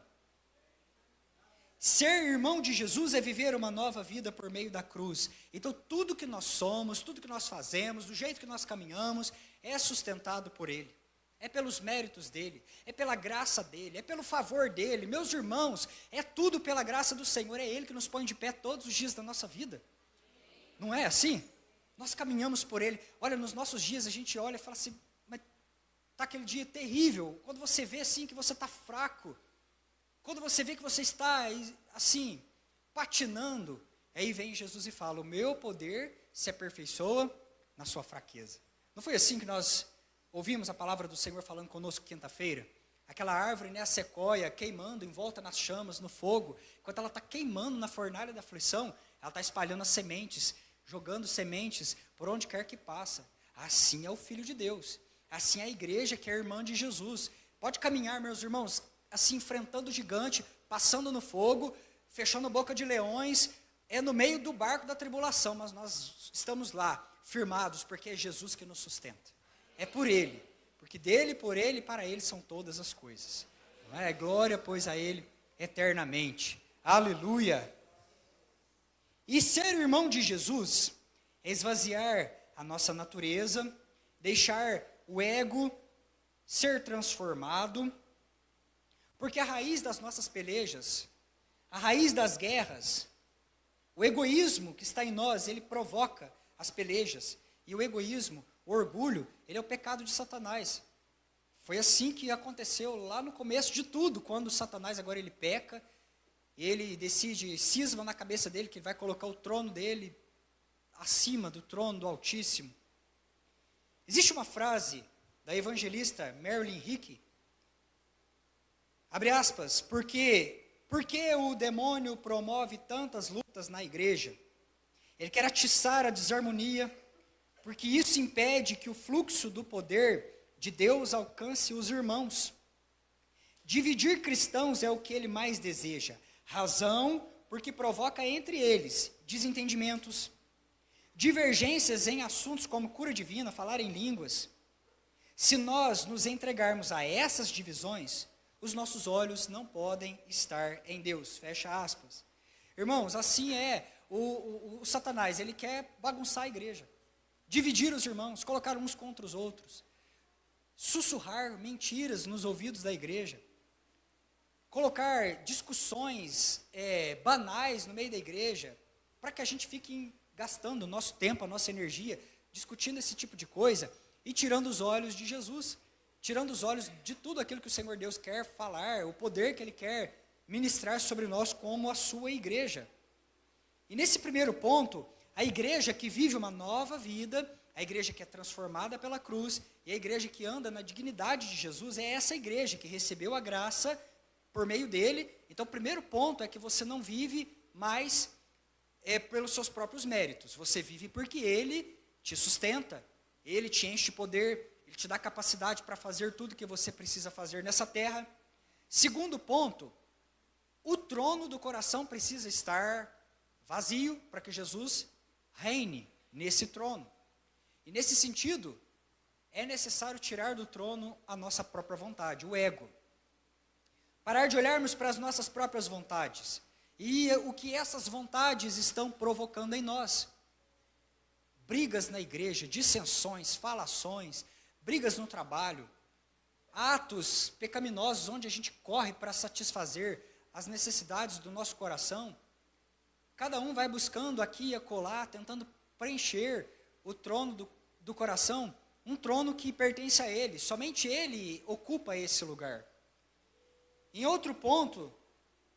Ser irmão de Jesus é viver uma nova vida por meio da cruz. Então tudo que nós somos, tudo que nós fazemos, do jeito que nós caminhamos, é sustentado por Ele. É pelos méritos dEle, é pela graça dEle, é pelo favor dEle. Meus irmãos, é tudo pela graça do Senhor, é Ele que nos põe de pé todos os dias da nossa vida. Não é assim? Nós caminhamos por Ele. Olha, nos nossos dias a gente olha e fala assim, mas está aquele dia terrível. Quando você vê assim que você está fraco, quando você vê que você está assim, patinando, aí vem Jesus e fala, o meu poder se aperfeiçoa na sua fraqueza. Não foi assim que nós ouvimos a palavra do Senhor falando conosco quinta-feira? Aquela árvore, a sequoia, queimando em volta nas chamas, no fogo. Enquanto ela está queimando na fornalha da aflição, ela está espalhando as sementes, jogando sementes por onde quer que passa. Assim é o Filho de Deus. Assim é a igreja que é a irmã de Jesus. Pode caminhar, meus irmãos, assim enfrentando o gigante, passando no fogo, fechando a boca de leões, é no meio do barco da tribulação, mas nós estamos lá, firmados, porque é Jesus que nos sustenta. É por Ele, porque dEle, por Ele e para Ele são todas as coisas. Não é? Glória, pois, a Ele eternamente. Aleluia! E ser irmão de Jesus é esvaziar a nossa natureza, deixar o ego ser transformado, porque a raiz das nossas pelejas, a raiz das guerras, o egoísmo que está em nós, ele provoca as pelejas. E o egoísmo O orgulho, ele é o pecado de Satanás. Foi assim que aconteceu lá no começo de tudo, quando Satanás agora ele peca, ele decide, cisma na cabeça dele que vai colocar o trono dele acima do trono do Altíssimo. Existe uma frase da evangelista Marilyn Hickey, abre aspas, por que o demônio promove tantas lutas na igreja? Ele quer atiçar a desarmonia, porque isso impede que o fluxo do poder de Deus alcance os irmãos. Dividir cristãos é o que ele mais deseja. Razão, porque provoca entre eles desentendimentos, divergências em assuntos como cura divina, falar em línguas. Se nós nos entregarmos a essas divisões, os nossos olhos não podem estar em Deus. Fecha aspas. Irmãos, assim é o Satanás, ele quer bagunçar a igreja, dividir os irmãos, colocar uns contra os outros, sussurrar mentiras nos ouvidos da igreja, colocar discussões banais no meio da igreja, para que a gente fique gastando o nosso tempo, a nossa energia, discutindo esse tipo de coisa, e tirando os olhos de Jesus, tirando os olhos de tudo aquilo que o Senhor Deus quer falar, o poder que Ele quer ministrar sobre nós como a sua igreja. E nesse primeiro ponto, a igreja que vive uma nova vida, a igreja que é transformada pela cruz, e a igreja que anda na dignidade de Jesus, é essa igreja que recebeu a graça por meio dele. Então, o primeiro ponto é que você não vive mais pelos seus próprios méritos, você vive porque Ele te sustenta, Ele te enche de poder, Ele te dá capacidade para fazer tudo que você precisa fazer nessa terra. Segundo ponto, o trono do coração precisa estar vazio para que Jesus reine nesse trono. E nesse sentido, é necessário tirar do trono a nossa própria vontade, o ego. Parar de olharmos para as nossas próprias vontades e o que essas vontades estão provocando em nós. Brigas na igreja, dissensões, falações, brigas no trabalho, atos pecaminosos onde a gente corre para satisfazer as necessidades do nosso coração. Cada um vai buscando aqui e acolá, tentando preencher o trono do coração, um trono que pertence a Ele, somente Ele ocupa esse lugar. Em outro ponto,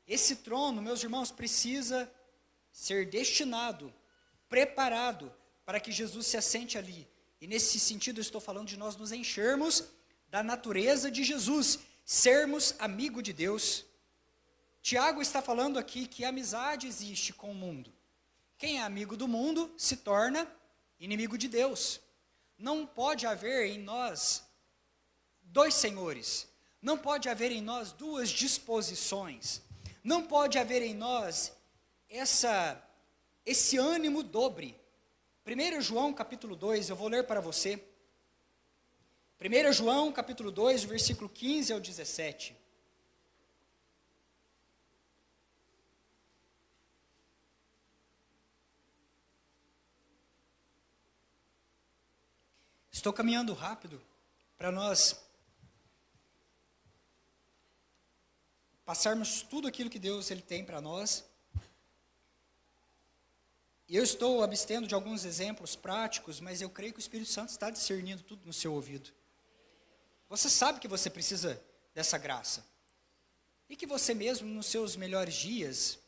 esse trono, meus irmãos, precisa ser destinado, preparado, para que Jesus se assente ali. E nesse sentido eu estou falando de nós nos enchermos da natureza de Jesus, sermos amigo de Deus. Tiago está falando aqui que a amizade existe com o mundo. Quem é amigo do mundo se torna inimigo de Deus. Não pode haver em nós dois senhores. Não pode haver em nós duas disposições. Não pode haver em nós esse ânimo dobre. 1 João capítulo 2, eu vou ler para você. 1 João capítulo 2, versículo 15 ao 17. Estou caminhando rápido para nós passarmos tudo aquilo que Deus ele tem para nós. E eu estou abstendo de alguns exemplos práticos, mas eu creio que o Espírito Santo está discernindo tudo no seu ouvido. Você sabe que você precisa dessa graça. E que você mesmo, nos seus melhores dias,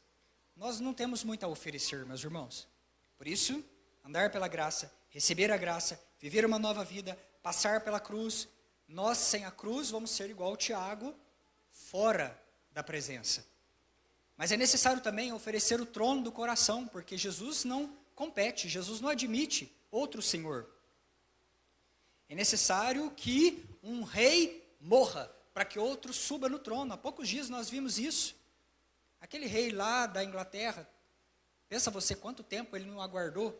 nós não temos muito a oferecer, meus irmãos. Por isso, andar pela graça, receber a graça, viver uma nova vida, passar pela cruz. Nós, sem a cruz, vamos ser igual ao Tiago, fora da presença. Mas é necessário também oferecer o trono do coração, porque Jesus não compete, Jesus não admite outro senhor. É necessário que um rei morra, para que outro suba no trono. Há poucos dias nós vimos isso. Aquele rei lá da Inglaterra, pensa você quanto tempo ele não aguardou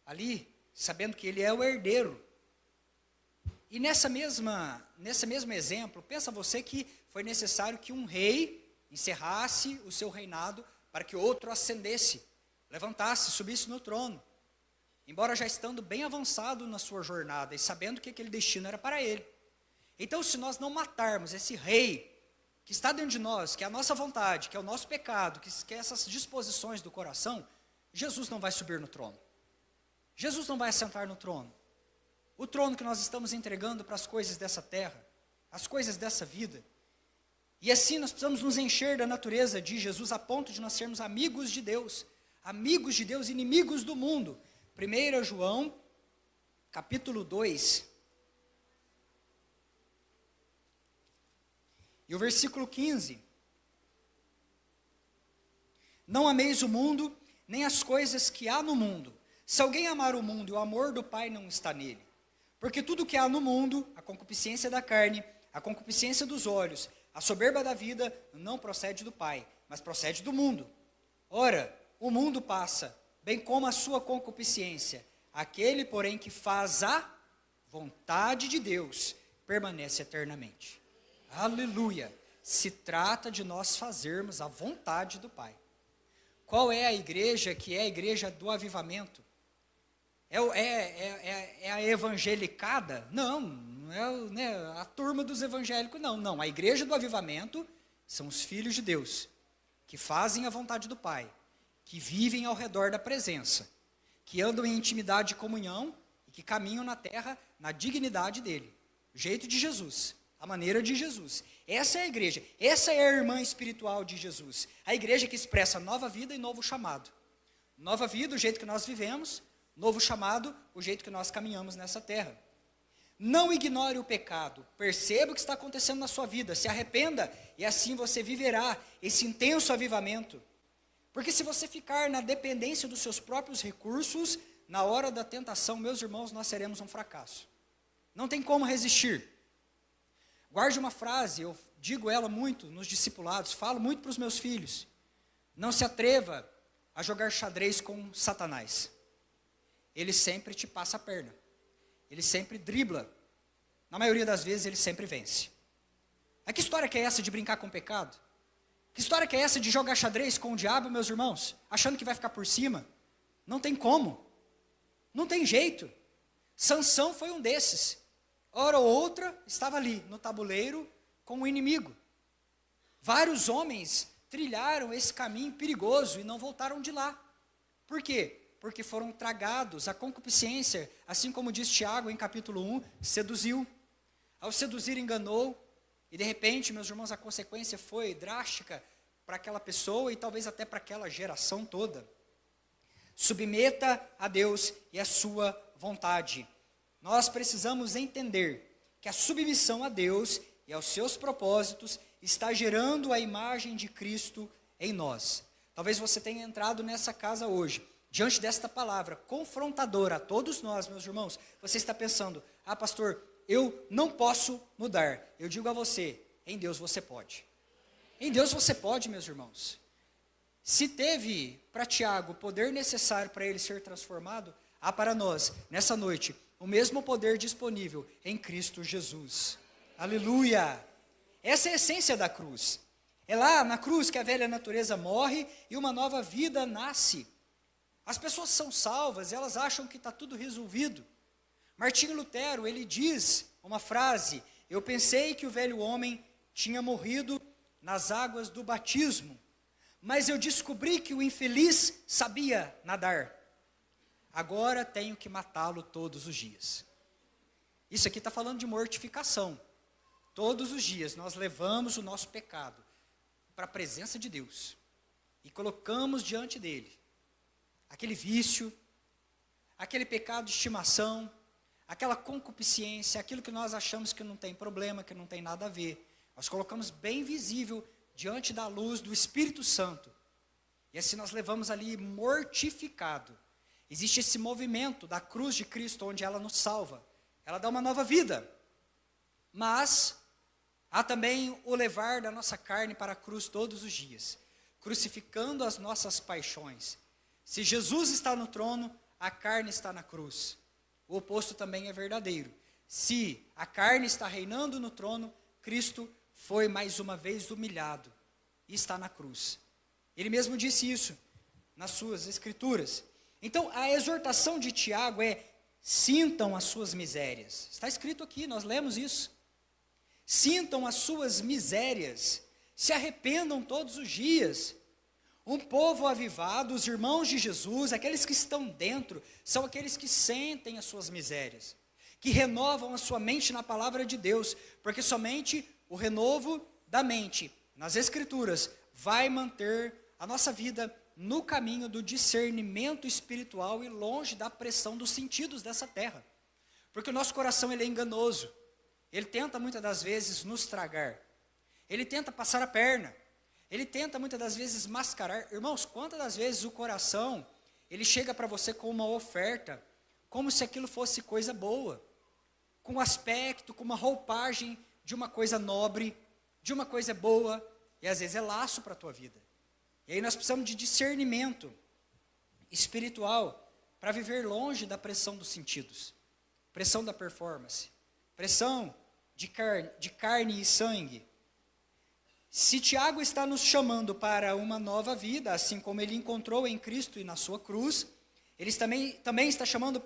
ali, sabendo que ele é o herdeiro. E nesse mesmo exemplo, pensa você que foi necessário que um rei encerrasse o seu reinado para que outro ascendesse, levantasse, subisse no trono, embora já estando bem avançado na sua jornada e sabendo que aquele destino era para ele. Então, se nós não matarmos esse rei que está dentro de nós, que é a nossa vontade, que é o nosso pecado, que é essas disposições do coração, Jesus não vai subir no trono. Jesus não vai assentar no trono. o trono que nós estamos entregando para as coisas dessa terra, as coisas dessa vida. E assim nós precisamos nos encher da natureza de Jesus a ponto de nós sermos amigos de Deus, inimigos do mundo. 1 João, capítulo 2, e o versículo 15. Não ameis o mundo, nem as coisas que há no mundo. Se alguém amar o mundo, o amor do Pai não está nele. Porque tudo que há no mundo, a concupiscência da carne, a concupiscência dos olhos, a soberba da vida, não procede do Pai, mas procede do mundo. Ora, o mundo passa, bem como a sua concupiscência. Aquele, porém, que faz a vontade de Deus, permanece eternamente. Aleluia! Se trata de nós fazermos a vontade do Pai. Qual é a igreja que é a igreja do avivamento? É a evangelicada? Não é a turma dos evangélicos, não. A igreja do avivamento são os filhos de Deus, que fazem a vontade do Pai, que vivem ao redor da presença, que andam em intimidade e comunhão, e que caminham na terra na dignidade dele, o jeito de Jesus, a maneira de Jesus. Essa é a igreja, essa é a irmã espiritual de Jesus, a igreja que expressa nova vida e novo chamado. Nova vida, o jeito que nós vivemos, novo chamado, o jeito que nós caminhamos nessa terra. Não ignore o pecado, perceba o que está acontecendo na sua vida, se arrependa, e assim você viverá esse intenso avivamento. Porque se você ficar na dependência dos seus próprios recursos, na hora da tentação, meus irmãos, nós seremos um fracasso. Não tem como resistir. Guarde uma frase, eu digo ela muito nos discipulados, falo muito para os meus filhos. Não se atreva a jogar xadrez com Satanás. Ele sempre te passa a perna. Ele sempre dribla. Na maioria das vezes, ele sempre vence. Mas que história que é essa de brincar com o pecado? Que história que é essa de jogar xadrez com o diabo, meus irmãos? Achando que vai ficar por cima? Não tem como. Não tem jeito. Sansão foi um desses. Hora ou outra, estava ali, no tabuleiro, com o inimigo. Vários homens trilharam esse caminho perigoso e não voltaram de lá. Por quê? Porque foram tragados, a concupiscência, assim como diz Tiago em capítulo 1, seduziu. Ao seduzir, enganou, e de repente, meus irmãos, a consequência foi drástica para aquela pessoa e talvez até para aquela geração toda. Submeta a Deus e a sua vontade. Nós precisamos entender que a submissão a Deus e aos seus propósitos está gerando a imagem de Cristo em nós. Talvez você tenha entrado nessa casa hoje, diante desta palavra confrontadora a todos nós, meus irmãos, você está pensando, pastor, eu não posso mudar. Eu digo a você, em Deus você pode. Em Deus você pode, meus irmãos. Se teve para Tiago o poder necessário para ele ser transformado, há para nós, nessa noite, o mesmo poder disponível em Cristo Jesus. Aleluia! Essa é a essência da cruz. É lá na cruz que a velha natureza morre e uma nova vida nasce. As pessoas são salvas, elas acham que está tudo resolvido. Martinho Lutero, ele diz uma frase, eu pensei que o velho homem tinha morrido nas águas do batismo, mas eu descobri que o infeliz sabia nadar. Agora tenho que matá-lo todos os dias. Isso aqui está falando de mortificação. Todos os dias nós levamos o nosso pecado para a presença de Deus e colocamos diante dele aquele vício, aquele pecado de estimação, aquela concupiscência, aquilo que nós achamos que não tem problema, que não tem nada a ver. Nós colocamos bem visível diante da luz do Espírito Santo. E assim nós levamos ali mortificado. Existe esse movimento da cruz de Cristo, onde ela nos salva. Ela dá uma nova vida. Mas há também o levar da nossa carne para a cruz todos os dias, crucificando as nossas paixões. Se Jesus está no trono, a carne está na cruz. O oposto também é verdadeiro. Se a carne está reinando no trono, Cristo foi mais uma vez humilhado e está na cruz. Ele mesmo disse isso nas suas escrituras. Então, a exortação de Tiago é: sintam as suas misérias. Está escrito aqui, nós lemos isso. Sintam as suas misérias, se arrependam todos os dias. Um povo avivado, os irmãos de Jesus, aqueles que estão dentro, são aqueles que sentem as suas misérias. que renovam a sua mente na palavra de Deus, porque somente o renovo da mente nas Escrituras vai manter a nossa vida no caminho do discernimento espiritual e longe da pressão dos sentidos dessa terra. Porque o nosso coração ele é enganoso, ele tenta muitas das vezes nos tragar, ele tenta passar a perna, ele tenta muitas das vezes mascarar. Irmãos, quantas das vezes o coração, ele chega para você com uma oferta, como se aquilo fosse coisa boa, com um aspecto, com uma roupagem de uma coisa nobre, de uma coisa boa, e às vezes é laço para a tua vida. E aí nós precisamos de discernimento espiritual para viver longe da pressão dos sentidos, pressão da performance, pressão de carne e sangue. Se Tiago está nos chamando para uma nova vida, assim como ele encontrou em Cristo e na sua cruz, ele também está chamando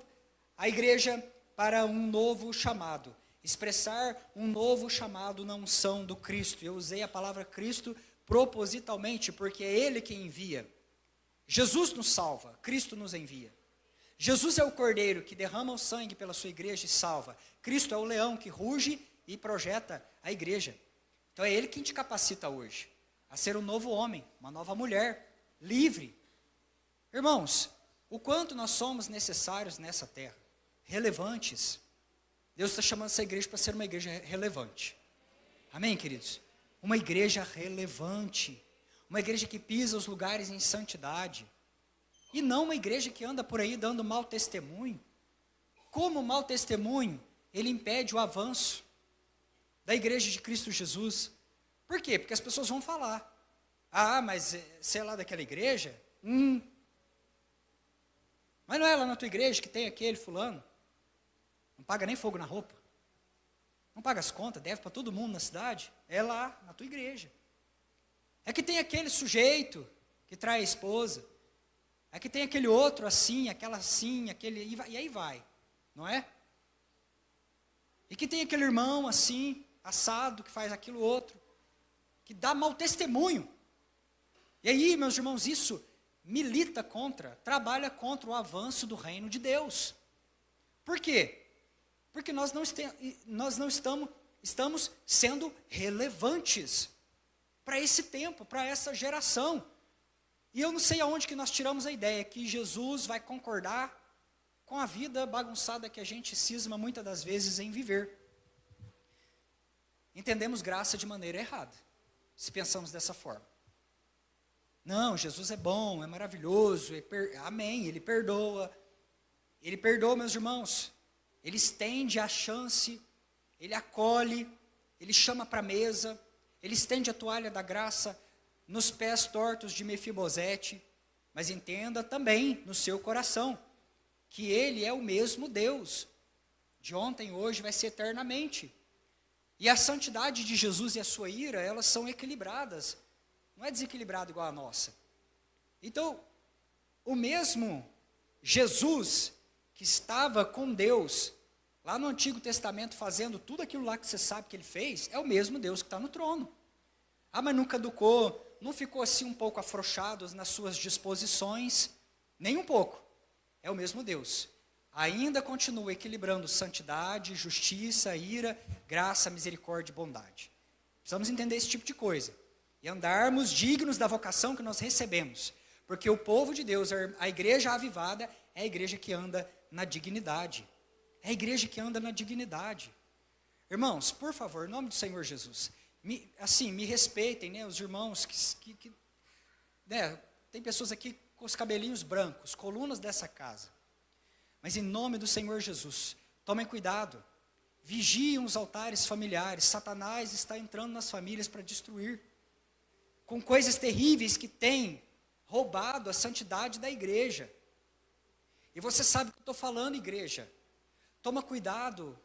a igreja para um novo chamado, expressar um novo chamado na unção do Cristo. Eu usei a palavra Cristo propositalmente, porque é Ele quem envia. Jesus nos salva, Cristo nos envia. Jesus é o cordeiro que derrama o sangue pela sua igreja e salva. Cristo é o leão que ruge e projeta a igreja. Então é Ele quem te capacita hoje a ser um novo homem, uma nova mulher, livre. Irmãos, o quanto nós somos necessários nessa terra, relevantes. Deus está chamando essa igreja para ser uma igreja relevante. Amém, queridos? Uma igreja relevante, uma igreja que pisa os lugares em santidade, e não uma igreja que anda por aí dando mau testemunho. Como o mau testemunho, ele impede o avanço da igreja de Cristo Jesus. Por quê? Porque as pessoas vão falar, mas você é lá daquela igreja? Mas não é lá na tua igreja que tem aquele fulano? Não paga nem fogo na roupa, não paga as contas, deve para todo mundo na cidade, é lá na tua igreja. É que tem aquele sujeito que trai a esposa, é que tem aquele outro assim, aquela assim, aquele, e aí vai, não é? E que tem aquele irmão assim, assado, que faz aquilo outro, que dá mau testemunho. E aí, meus irmãos, isso milita contra, trabalha contra o avanço do reino de Deus. Por quê? Porque nós não estamos sendo relevantes para esse tempo, para essa geração. E eu não sei aonde que nós tiramos a ideia que Jesus vai concordar com a vida bagunçada que a gente cisma muitas das vezes em viver. Entendemos graça de maneira errada, se pensamos dessa forma. Não, Jesus é bom, é maravilhoso, amém, Ele perdoa, meus irmãos. Ele estende a chance, Ele acolhe, Ele chama para a mesa, Ele estende a toalha da graça nos pés tortos de Mefibosete, mas entenda também no seu coração, que Ele é o mesmo Deus, de ontem, hoje, vai ser eternamente. E a santidade de Jesus e a sua ira, elas são equilibradas, não é desequilibrado igual a nossa. Então, o mesmo Jesus que estava com Deus, lá no Antigo Testamento, fazendo tudo aquilo lá que você sabe que Ele fez, é o mesmo Deus que está no trono. Mas não caducou, não ficou assim um pouco afrouxado nas suas disposições, nem um pouco. É o mesmo Deus. Ainda continua equilibrando santidade, justiça, ira, graça, misericórdia e bondade. Precisamos entender esse tipo de coisa. E andarmos dignos da vocação que nós recebemos. Porque o povo de Deus, a igreja avivada, é a igreja que anda na dignidade. É a igreja que anda na dignidade. Irmãos, por favor, em nome do Senhor Jesus, me respeitem, né, os irmãos né, tem pessoas aqui com os cabelinhos brancos, colunas dessa casa. Mas em nome do Senhor Jesus, tomem cuidado, vigiem os altares familiares. Satanás está entrando nas famílias para destruir, com coisas terríveis que tem roubado a santidade da igreja. E você sabe o que eu estou falando, igreja. Toma cuidado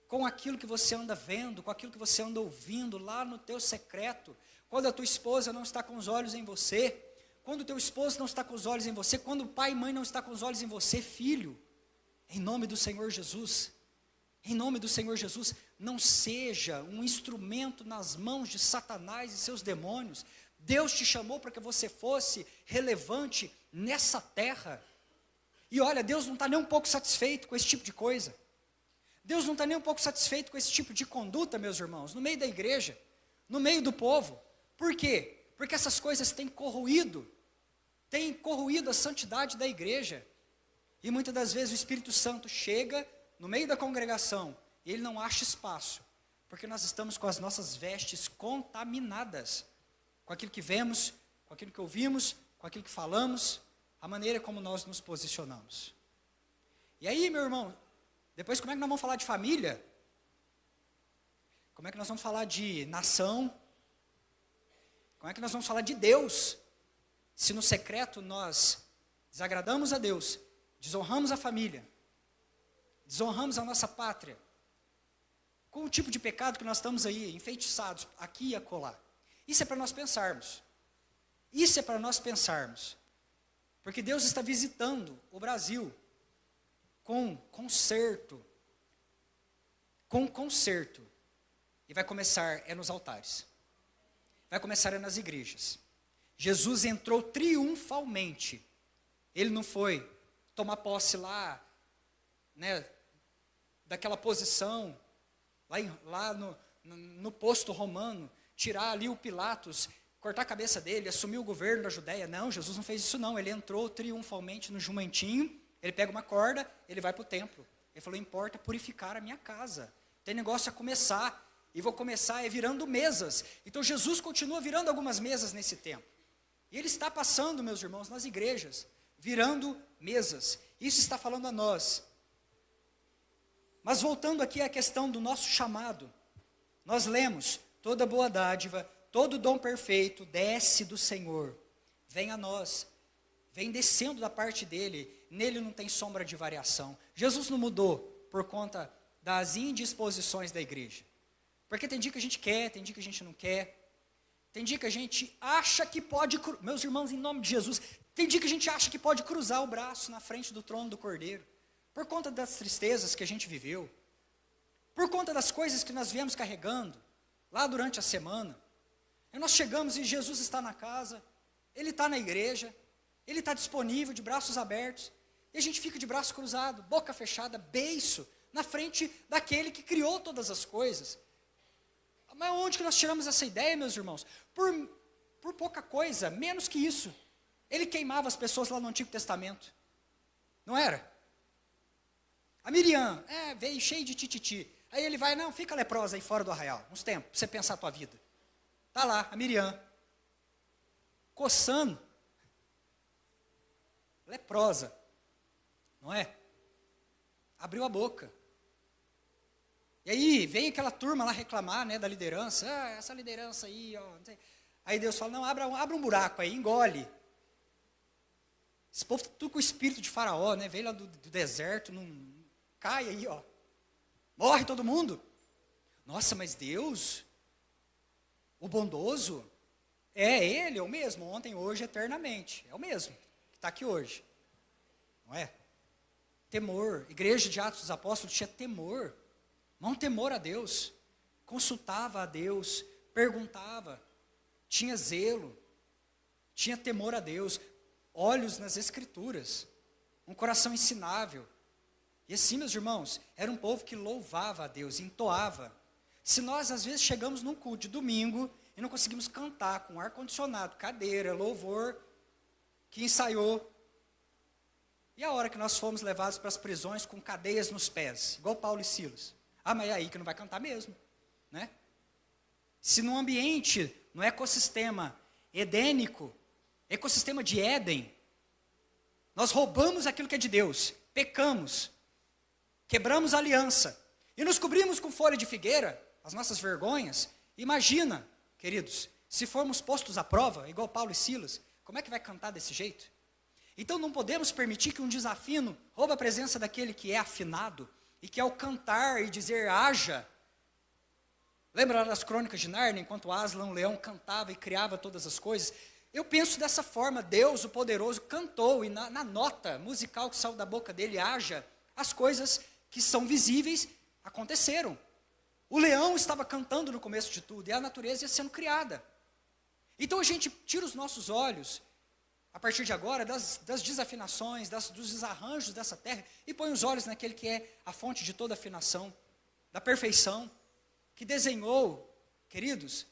com aquilo que você anda vendo, com aquilo que você anda ouvindo lá no teu secreto, quando a tua esposa não está com os olhos em você, quando o teu esposo não está com os olhos em você, quando o pai e mãe não está com os olhos em você, filho, em nome do Senhor Jesus, não seja um instrumento nas mãos de Satanás e seus demônios. Deus te chamou para que você fosse relevante nessa terra. E olha, Deus não está nem um pouco satisfeito com esse tipo de coisa. Deus não está nem um pouco satisfeito com esse tipo de conduta, meus irmãos, no meio da igreja, no meio do povo. Por quê? Porque essas coisas têm corroído a santidade da igreja. E muitas das vezes o Espírito Santo chega no meio da congregação e ele não acha espaço, porque nós estamos com as nossas vestes contaminadas, com aquilo que vemos, com aquilo que ouvimos, com aquilo que falamos, a maneira como nós nos posicionamos. E aí, meu irmão, depois como é que nós vamos falar de família? Como é que nós vamos falar de nação? Como é que nós vamos falar de Deus? Se no secreto nós desagradamos a Deus, desonramos a família, desonramos a nossa pátria, com o tipo de pecado que nós estamos aí, enfeitiçados, aqui e acolá. Isso é para nós pensarmos. Isso é para nós pensarmos. Porque Deus está visitando o Brasil com conserto. Com conserto. E vai começar nos altares. Vai começar nas igrejas. Jesus entrou triunfalmente. Ele não foi tomar posse lá, né, daquela posição, lá no posto romano, tirar ali o Pilatos, cortar a cabeça dele, assumir o governo da Judéia. Não, Jesus não fez isso não. Ele entrou triunfalmente no jumentinho, ele pega uma corda, ele vai para o templo. Ele falou, importa purificar a minha casa. Tem negócio a começar, e vou começar virando mesas. Então Jesus continua virando algumas mesas nesse tempo. E ele está passando, meus irmãos, nas igrejas, virando mesas. Isso está falando a nós. Mas voltando aqui à questão do nosso chamado, nós lemos, toda boa dádiva, todo dom perfeito desce do Senhor, vem a nós, vem descendo da parte dele, nele não tem sombra de variação. Jesus não mudou por conta das indisposições da igreja, porque tem dia que a gente quer, tem dia que a gente não quer, tem dia que a gente acha que pode, meus irmãos, em nome de Jesus, tem dia que a gente acha que pode cruzar o braço na frente do trono do Cordeiro, por conta das tristezas que a gente viveu, por conta das coisas que nós viemos carregando, lá durante a semana. E nós chegamos e Jesus está na casa, Ele está na igreja, Ele está disponível, de braços abertos, e a gente fica de braço cruzado, boca fechada, beiço, na frente daquele que criou todas as coisas. Mas onde que nós tiramos essa ideia, meus irmãos? Por pouca coisa, menos que isso. Ele queimava as pessoas lá no Antigo Testamento, não era? A Miriam, veio cheio de tititi. Aí ele vai, não, fica leprosa aí fora do arraial, uns tempos, para você pensar a tua vida. Está lá, a Miriam, coçando, leprosa, não é? Abriu a boca. E aí vem aquela turma lá reclamar, né, da liderança, essa liderança aí, ó, não sei. Aí Deus fala, não, abra um buraco aí, engole. Esse povo tudo com o espírito de Faraó, né, veio lá do deserto, não cai aí, ó. Morre todo mundo. Nossa, mas Deus, o bondoso, Ele é o mesmo, ontem, hoje, eternamente. É o mesmo, que está aqui hoje. Não é? Temor. Igreja de Atos dos Apóstolos tinha temor. Não temor a Deus. Consultava a Deus, perguntava, tinha zelo, tinha temor a Deus, olhos nas Escrituras, um coração ensinável. E assim, meus irmãos, era um povo que louvava a Deus, entoava. Se nós, às vezes, chegamos num culto de domingo e não conseguimos cantar com ar-condicionado, cadeira, louvor, que ensaiou, e a hora que nós fomos levados para as prisões com cadeias nos pés, igual Paulo e Silas, mas é aí que não vai cantar mesmo, né? Se no ambiente, no ecossistema edênico, ecossistema de Éden, nós roubamos aquilo que é de Deus, pecamos, quebramos a aliança e nos cobrimos com folha de figueira, as nossas vergonhas. Imagina, queridos, se formos postos à prova, igual Paulo e Silas, como é que vai cantar desse jeito? Então não podemos permitir que um desafino roube a presença daquele que é afinado e que ao cantar e dizer haja. Lembra lá das crônicas de Nárnia, enquanto Aslan, o leão, cantava e criava todas as coisas? Eu penso dessa forma, Deus, o poderoso, cantou, e na nota musical que saiu da boca dele, haja, as coisas que são visíveis aconteceram. O leão estava cantando no começo de tudo, e a natureza ia sendo criada. Então a gente tira os nossos olhos, a partir de agora, das desafinações, dos desarranjos dessa terra, e põe os olhos naquele que é a fonte de toda afinação, da perfeição, que desenhou, queridos,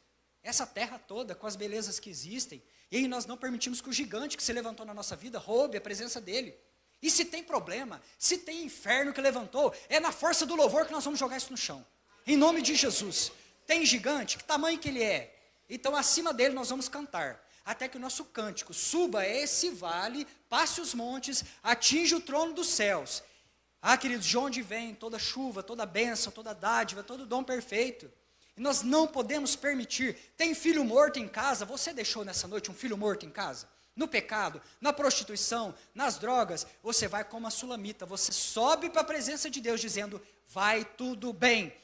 essa terra toda, com as belezas que existem, e aí nós não permitimos que o gigante que se levantou na nossa vida roube a presença dele. E se tem problema, se tem inferno que levantou, é na força do louvor que nós vamos jogar isso no chão. Em nome de Jesus. Tem gigante, que tamanho que ele é? Então acima dele nós vamos cantar, até que o nosso cântico suba esse vale, passe os montes, atinja o trono dos céus. Ah, queridos, de onde vem toda chuva, toda bênção, toda dádiva, todo dom perfeito? E nós não podemos permitir. Tem filho morto em casa? Você deixou nessa noite um filho morto em casa? No pecado, na prostituição, nas drogas, você vai como a sulamita, você sobe para a presença de Deus dizendo, vai tudo bem,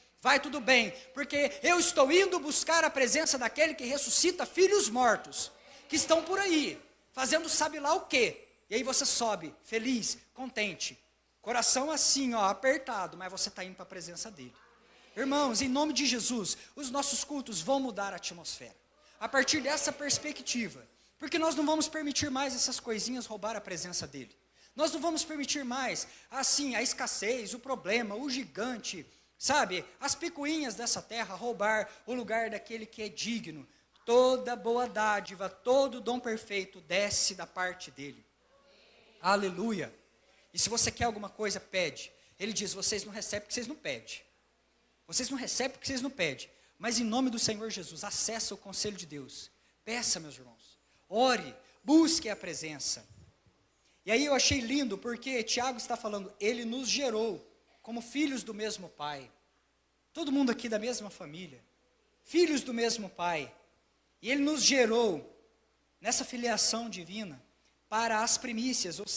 porque eu estou indo buscar a presença daquele que ressuscita filhos mortos, que estão por aí, fazendo sabe lá o quê, e aí você sobe, feliz, contente, coração assim, ó, apertado, mas você está indo para a presença dele. Irmãos, em nome de Jesus, os nossos cultos vão mudar a atmosfera, a partir dessa perspectiva, porque nós não vamos permitir mais essas coisinhas roubar a presença dele. Nós não vamos permitir mais, assim, a escassez, o problema, o gigante, sabe, as picuinhas dessa terra roubar o lugar daquele que é digno. Toda boa dádiva, todo dom perfeito desce da parte dele. Aleluia. E se você quer alguma coisa, pede. Ele diz, vocês não recebem porque vocês não pedem. Vocês não recebem porque vocês não pedem. Mas em nome do Senhor Jesus, acessa o conselho de Deus. Peça, meus irmãos. Ore, busque a presença. E aí eu achei lindo, porque Tiago está falando, ele nos gerou como filhos do mesmo pai. Todo mundo aqui da mesma família. Filhos do mesmo pai. E ele nos gerou nessa filiação divina para as primícias, ou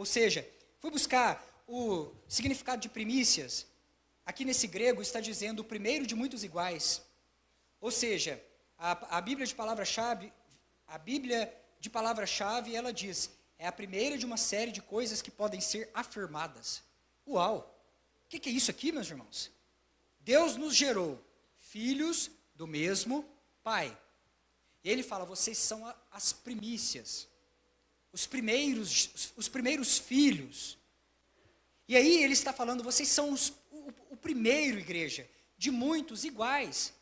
seja, fui buscar o significado de primícias. Aqui nesse grego está dizendo o primeiro de muitos iguais. Ou seja, a Bíblia de palavra-chave, ela diz, é a primeira de uma série de coisas que podem ser afirmadas. Uau! O que é isso aqui, meus irmãos? Deus nos gerou filhos do mesmo pai. E ele fala, vocês são as primícias, os primeiros filhos. E aí ele está falando, vocês são o primeiro, igreja, de muitos iguais.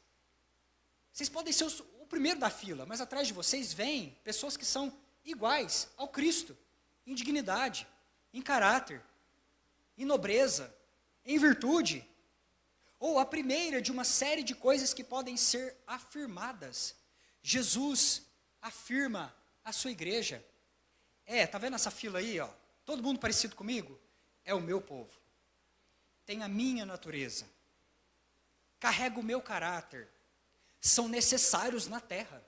Vocês podem ser o primeiro da fila, mas atrás de vocês vêm pessoas que são iguais ao Cristo, em dignidade, em caráter, em nobreza, em virtude. Ou a primeira de uma série de coisas que podem ser afirmadas. Jesus afirma a sua igreja. Tá vendo essa fila aí, ó? Todo mundo parecido comigo? É o meu povo. Tem a minha natureza. Carrega o meu caráter. São necessários na terra.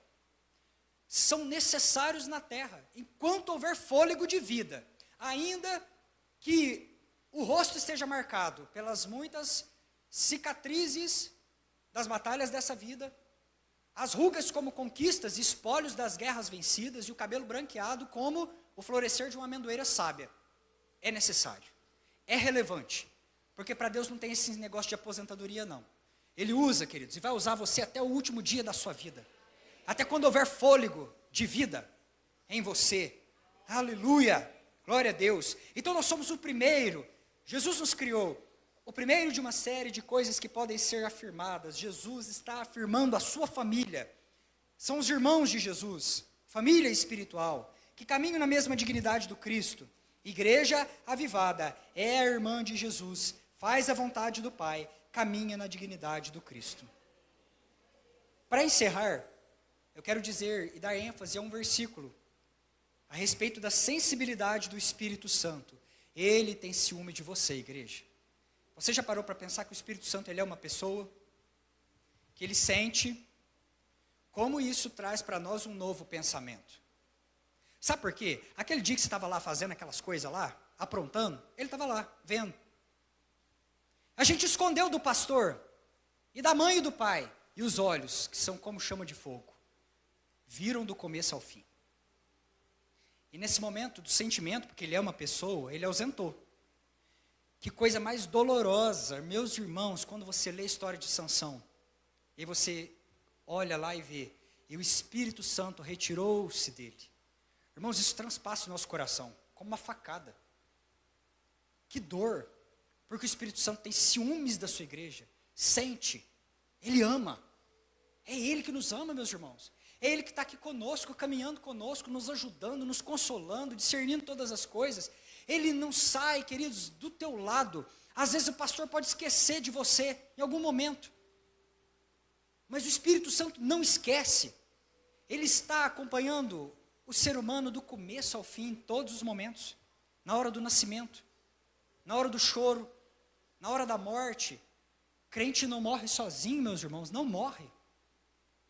São necessários na terra. Enquanto houver fôlego de vida. Ainda que o rosto esteja marcado pelas muitas cicatrizes das batalhas dessa vida, as rugas como conquistas e espólios das guerras vencidas, e o cabelo branqueado como o florescer de uma amendoeira sábia. É necessário, é relevante, porque para Deus não tem esse negócio de aposentadoria não. Ele usa, queridos, e vai usar você até o último dia da sua vida, até quando houver fôlego de vida em você. Aleluia, glória a Deus. Então nós somos o primeiro, Jesus nos criou, o primeiro de uma série de coisas que podem ser afirmadas. Jesus está afirmando a sua família. São os irmãos de Jesus, família espiritual, que caminham na mesma dignidade do Cristo. Igreja avivada é a irmã de Jesus, faz a vontade do Pai, caminha na dignidade do Cristo. Para encerrar, eu quero dizer e dar ênfase a um versículo a respeito da sensibilidade do Espírito Santo. Ele tem ciúme de você, igreja. Você já parou para pensar que o Espírito Santo ele é uma pessoa? Que ele sente? Como isso traz para nós um novo pensamento? Sabe por quê? Aquele dia que você estava lá fazendo aquelas coisas lá, aprontando, ele estava lá, vendo. A gente escondeu do pastor, e da mãe e do pai, e os olhos, que são como chama de fogo, viram do começo ao fim. E nesse momento do sentimento, porque ele é uma pessoa, ele ausentou. Que coisa mais dolorosa, meus irmãos, quando você lê a história de Sansão, e você olha lá e vê, e o Espírito Santo retirou-se dele. Irmãos, isso transpassa o nosso coração, como uma facada. Que dor, porque o Espírito Santo tem ciúmes da sua igreja, sente, Ele ama. É Ele que nos ama, meus irmãos. É Ele que está aqui conosco, caminhando conosco, nos ajudando, nos consolando, discernindo todas as coisas. Ele não sai, queridos, do teu lado. Às vezes o pastor pode esquecer de você em algum momento. Mas o Espírito Santo não esquece. Ele está acompanhando o ser humano do começo ao fim, em todos os momentos. Na hora do nascimento, na hora do choro, na hora da morte. Crente não morre sozinho, meus irmãos, não morre.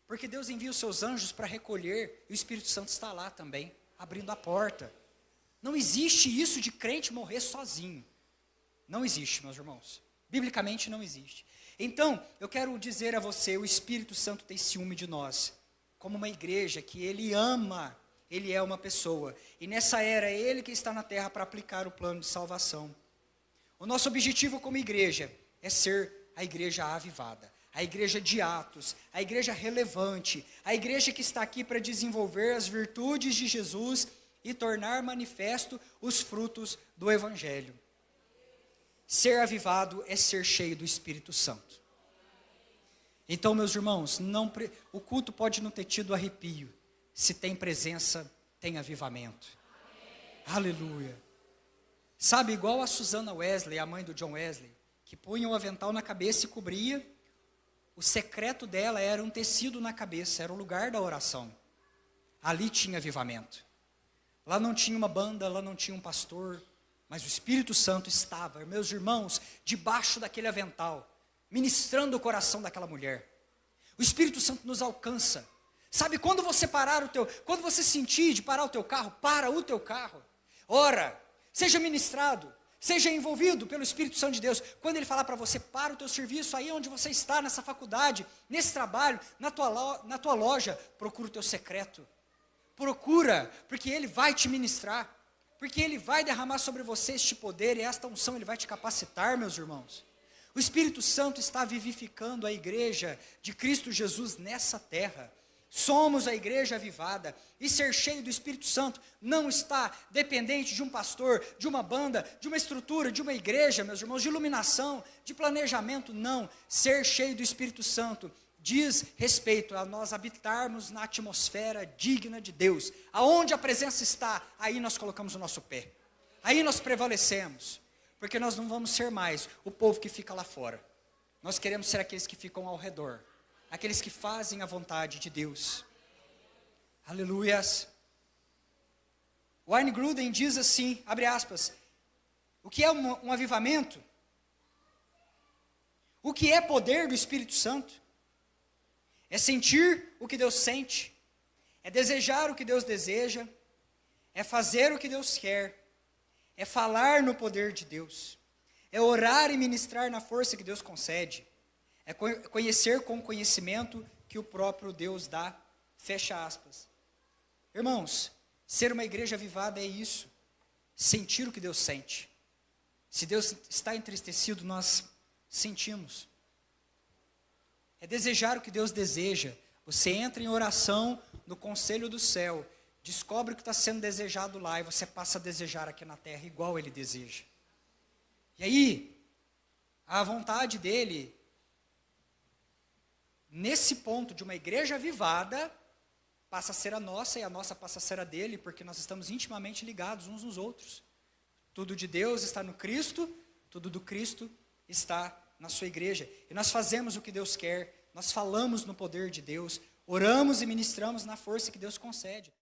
Porque Deus envia os seus anjos para recolher, e o Espírito Santo está lá também, abrindo a porta. Não existe isso de crente morrer sozinho. Não existe, meus irmãos. Biblicamente não existe. Então, eu quero dizer a você, o Espírito Santo tem ciúme de nós, como uma igreja que Ele ama, Ele é uma pessoa. E nessa era, é Ele que está na terra para aplicar o plano de salvação. O nosso objetivo como igreja é ser a igreja avivada, a igreja de Atos, a igreja relevante, a igreja que está aqui para desenvolver as virtudes de Jesus e tornar manifesto os frutos do Evangelho. Ser avivado é ser cheio do Espírito Santo. Então, meus irmãos, o culto pode não ter tido arrepio. Se tem presença, tem avivamento. Aleluia. Sabe, igual a Susana Wesley, a mãe do John Wesley, que punha o avental na cabeça e cobria, o secreto dela era um tecido na cabeça, era o lugar da oração. Ali tinha avivamento. Lá não tinha uma banda, lá não tinha um pastor, mas o Espírito Santo estava, meus irmãos, debaixo daquele avental, ministrando o coração daquela mulher. O Espírito Santo nos alcança. Sabe, quando você sentir de parar o teu carro, para o teu carro. Ora, seja ministrado, seja envolvido pelo Espírito Santo de Deus. Quando Ele falar para você, para o teu serviço, aí onde você está, nessa faculdade, nesse trabalho, na tua loja, procura o teu secreto. Procura, porque Ele vai te ministrar. Porque Ele vai derramar sobre você este poder e esta unção Ele vai te capacitar, meus irmãos. O Espírito Santo está vivificando a igreja de Cristo Jesus nessa terra. Somos a igreja avivada. E ser cheio do Espírito Santo não está dependente de um pastor, de uma banda, de uma estrutura, de uma igreja, meus irmãos, de iluminação, de planejamento, não. Ser cheio do Espírito Santo diz respeito a nós habitarmos na atmosfera digna de Deus. Aonde a presença está, aí nós colocamos o nosso pé. Aí nós prevalecemos. Porque nós não vamos ser mais o povo que fica lá fora. Nós queremos ser aqueles que ficam ao redor. Aqueles que fazem a vontade de Deus. Aleluias. Wayne Grudem diz assim, abre aspas, o que é um avivamento? O que é poder do Espírito Santo? É sentir o que Deus sente, é desejar o que Deus deseja, é fazer o que Deus quer, é falar no poder de Deus, é orar e ministrar na força que Deus concede, é conhecer com o conhecimento que o próprio Deus dá, fecha aspas. Irmãos, ser uma igreja avivada é isso, sentir o que Deus sente. Se Deus está entristecido, nós sentimos. É desejar o que Deus deseja. Você entra em oração no conselho do céu, descobre o que está sendo desejado lá, e você passa a desejar aqui na terra igual Ele deseja. E aí, a vontade dEle, nesse ponto de uma igreja avivada, passa a ser a nossa, e a nossa passa a ser a dEle, porque nós estamos intimamente ligados uns nos outros. Tudo de Deus está no Cristo, tudo do Cristo está na sua igreja. E nós fazemos o que Deus quer, nós falamos no poder de Deus, oramos e ministramos na força que Deus concede.